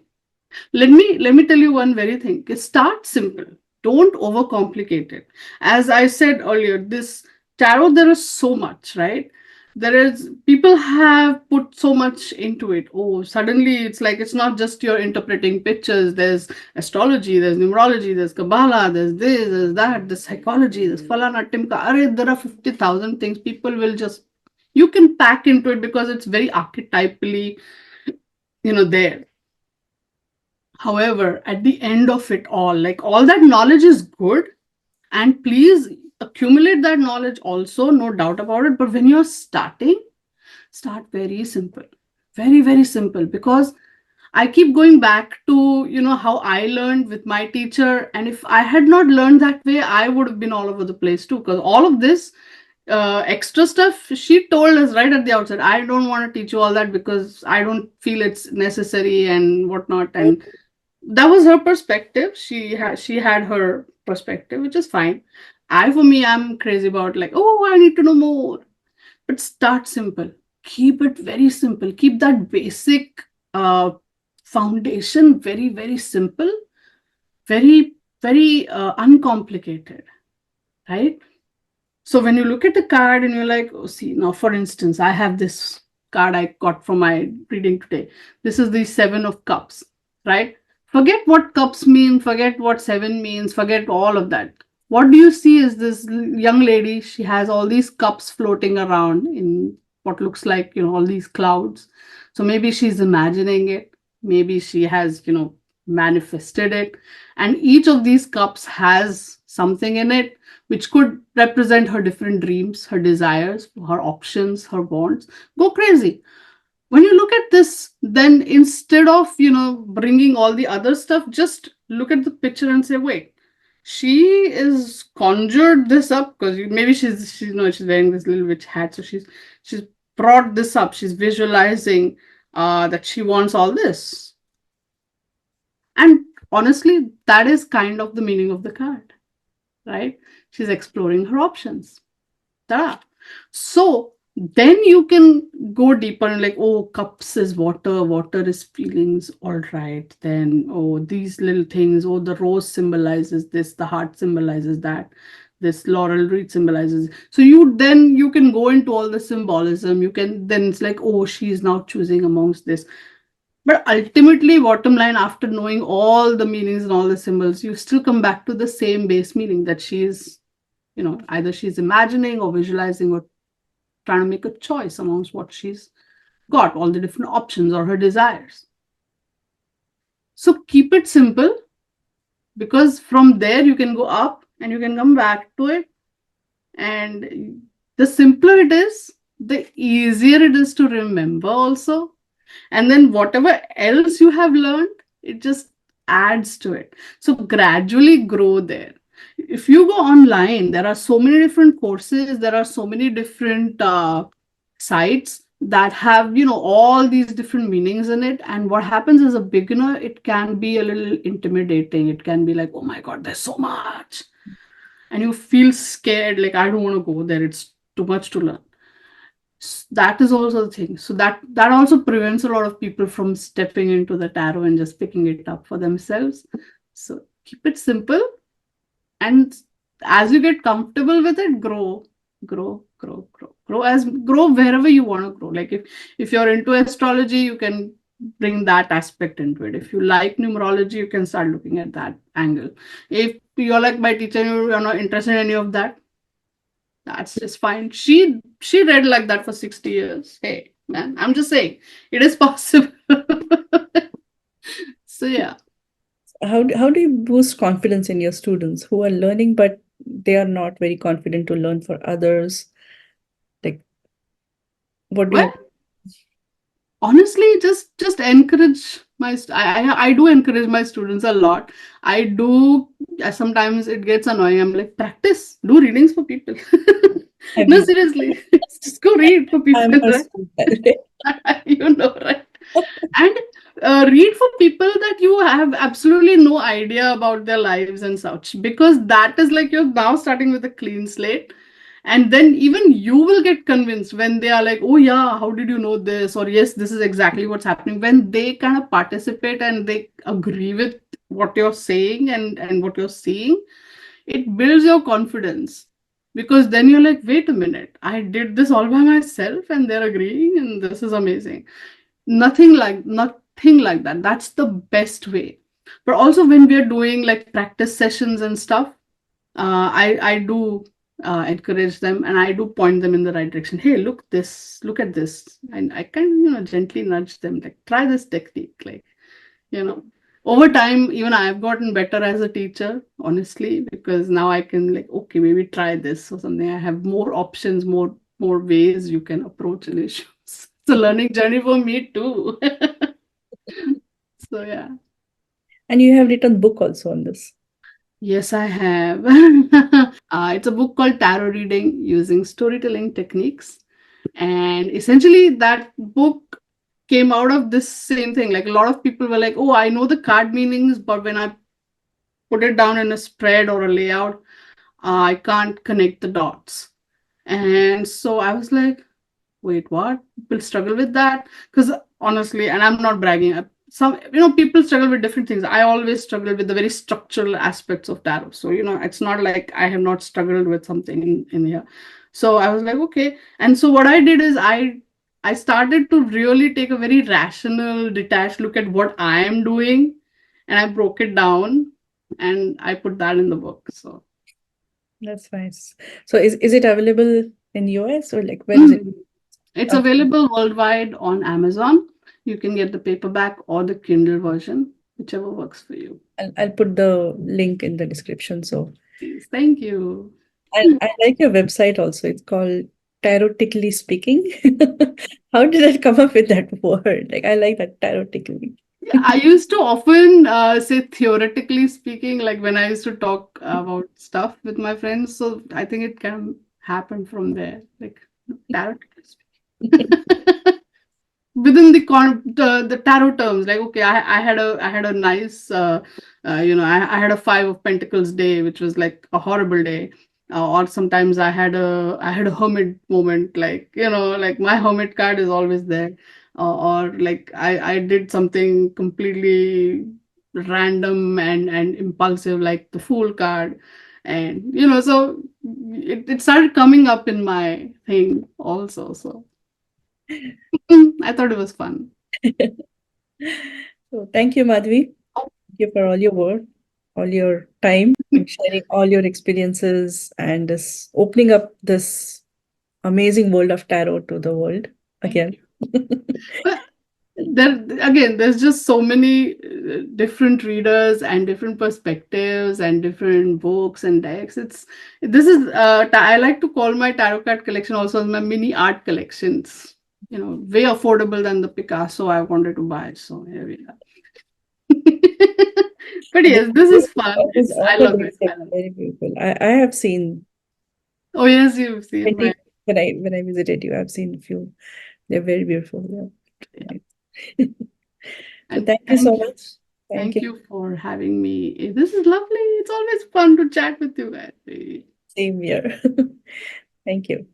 Let me tell you one very thing. Start simple. Don't overcomplicate it. As I said earlier, this tarot, there is so much, right? There is, people have put so much into it. Oh, suddenly it's like, it's not just you're interpreting pictures. There's astrology, there's numerology, there's Kabbalah, there's this, there's that, there's psychology, there's falana timka. There are 50,000 things. People will just, you can pack into it because it's very archetypally, there. However, at the end of it all, like, all that knowledge is good, and please accumulate that knowledge also, no doubt about it. But when you're starting, start very simple, very, very simple, because I keep going back to, how I learned with my teacher. And if I had not learned that way, I would have been all over the place too. Because all of this extra stuff, she told us right at the outset, I don't want to teach you all that because I don't feel it's necessary and whatnot. And that was her perspective. She had her perspective, which is fine. For me, I'm crazy about, like, oh, I need to know more. But start simple. Keep it very simple. Keep that basic uh, foundation very, very simple, very, very uncomplicated, right? So when you look at the card and you're like, oh, see, now for instance, I have this card I got from my reading today. This is the Seven of Cups, right? Forget what cups mean, forget what seven means, forget all of that. What do you see is this young lady, she has all these cups floating around in what looks like, all these clouds. So maybe she's imagining it, maybe she has, manifested it. And each of these cups has something in it which could represent her different dreams, her desires, her options, her wants. Go crazy. When you look at this, then instead of, bringing all the other stuff, just look at the picture and say, wait, she is conjured this up because maybe she's wearing this little witch hat. So she's brought this up. She's visualizing that she wants all this. And honestly, that is kind of the meaning of the card, right? She's exploring her options. Ta. So then you can go deeper and like, oh, cups is water, water is feelings. All right. Then, oh, these little things, oh, the rose symbolizes this, the heart symbolizes that, this laurel wreath symbolizes. So you can go into all the symbolism. You can then, it's like, oh, she's now choosing amongst this. But ultimately, bottom line, after knowing all the meanings and all the symbols, you still come back to the same base meaning that she's, either she's imagining or visualizing or trying to make a choice amongst what she's got, all the different options or her desires. So keep it simple, because from there you can go up and you can come back to it. And the simpler it is, the easier it is to remember also. And then whatever else you have learned, it just adds to it. So gradually grow there. If you go online, there are so many different courses, there are so many different sites that have, all these different meanings in it. And what happens as a beginner, it can be a little intimidating. It can be like, oh my god, there's so much. and you feel scared, like I don't want to go there, it's too much to learn. That is also the thing. So that also prevents a lot of people from stepping into the tarot and just picking it up for themselves. So keep it simple, and as you get comfortable with it, grow wherever you want to grow. Like if you're into astrology, you can bring that aspect into it. If you like numerology, you can start looking at that angle. If you're like my teacher and you're not interested in any of that, that's just fine. She read like that for 60 years. Hey, man, I'm just saying it is possible. So yeah. How do you boost confidence in your students who are learning, but they are not very confident to learn for others? Like, what do you Well, have? honestly, just encourage I do encourage my students a lot. I do. Sometimes it gets annoying. I'm like, practice, do readings for people. Have No, you? seriously, just go read for I people, must do that. right? You know, right? And read for people that you have absolutely no idea about their lives and such, because that is like you're now starting with a clean slate. And then even you will get convinced when they are like, oh yeah, how did you know this, or yes, this is exactly what's happening. When they kind of participate and they agree with what you're saying and what you're seeing, it builds your confidence, because then you're like, wait a minute, I did this all by myself and they're agreeing, and this is amazing. Nothing like that. That's the best way. But also when we are doing like practice sessions and stuff, I do encourage them, and I do point them in the right direction. Hey, look at this, and I can gently nudge them, like try this technique, like you know. Over time, even I've gotten better as a teacher, honestly, because now I can like, okay, maybe try this or something. I have more options, more ways you can approach an issue. It's a learning journey for me too. So yeah. And you have written book also on this. Yes, I have. It's a book called Tarot Reading Using Storytelling Techniques. And essentially, that book came out of this same thing. Like a lot of people were like, oh, I know the card meanings, but when I put it down in a spread or a layout, I can't connect the dots. And so I was like, wait, what? People struggle with that? Because honestly, and I'm not bragging, some people struggle with different things. I always struggle with the very structural aspects of tarot. So it's not like I have not struggled with something in here. So I was like, okay. And so what I did is I started to really take a very rational, detached look at what I am doing, and I broke it down and I put that in the book. So That's nice. So is it available in US, or like where is it? mm, it's Okay. available worldwide on Amazon. You can get the paperback or the Kindle version, whichever works for you. I'll put the link in the description. So Please, thank you. I like your website also. It's called Tarotically Speaking. How did I come up with that word? Like, I like that, tarotically. Yeah, I used to often say theoretically speaking, like when I used to talk about stuff with my friends. So I think it can happen from there, like theoretically speaking. Within the tarot terms, like okay, I had a nice I had a 5 of Pentacles day, which was like a horrible day. Or sometimes I had a hermit moment, like like my hermit card is always there. Or like I did something completely random and impulsive, like the Fool card. And so it started coming up in my thing also. So I thought it was fun. So thank you, Madhvi. Thank you for all your work, all your time, and sharing all your experiences and this opening up this amazing world of tarot to the world Thank again. you. But there again, there's just so many different readers and different perspectives and different books and decks. I like to call my tarot card collection also as my mini art collections. Way affordable than the Picasso I wanted to buy. So here we are. But They yes, this is fun. all I the love it. decks are I love it. very beautiful. I have seen Oh yes, you've seen my. painting when I visited you. I've seen a few. They're very beautiful. Yeah. Yeah. So And thank you so thank you. much. Thank you for having me. This is lovely. It's always fun to chat with you guys. Same here. Thank you.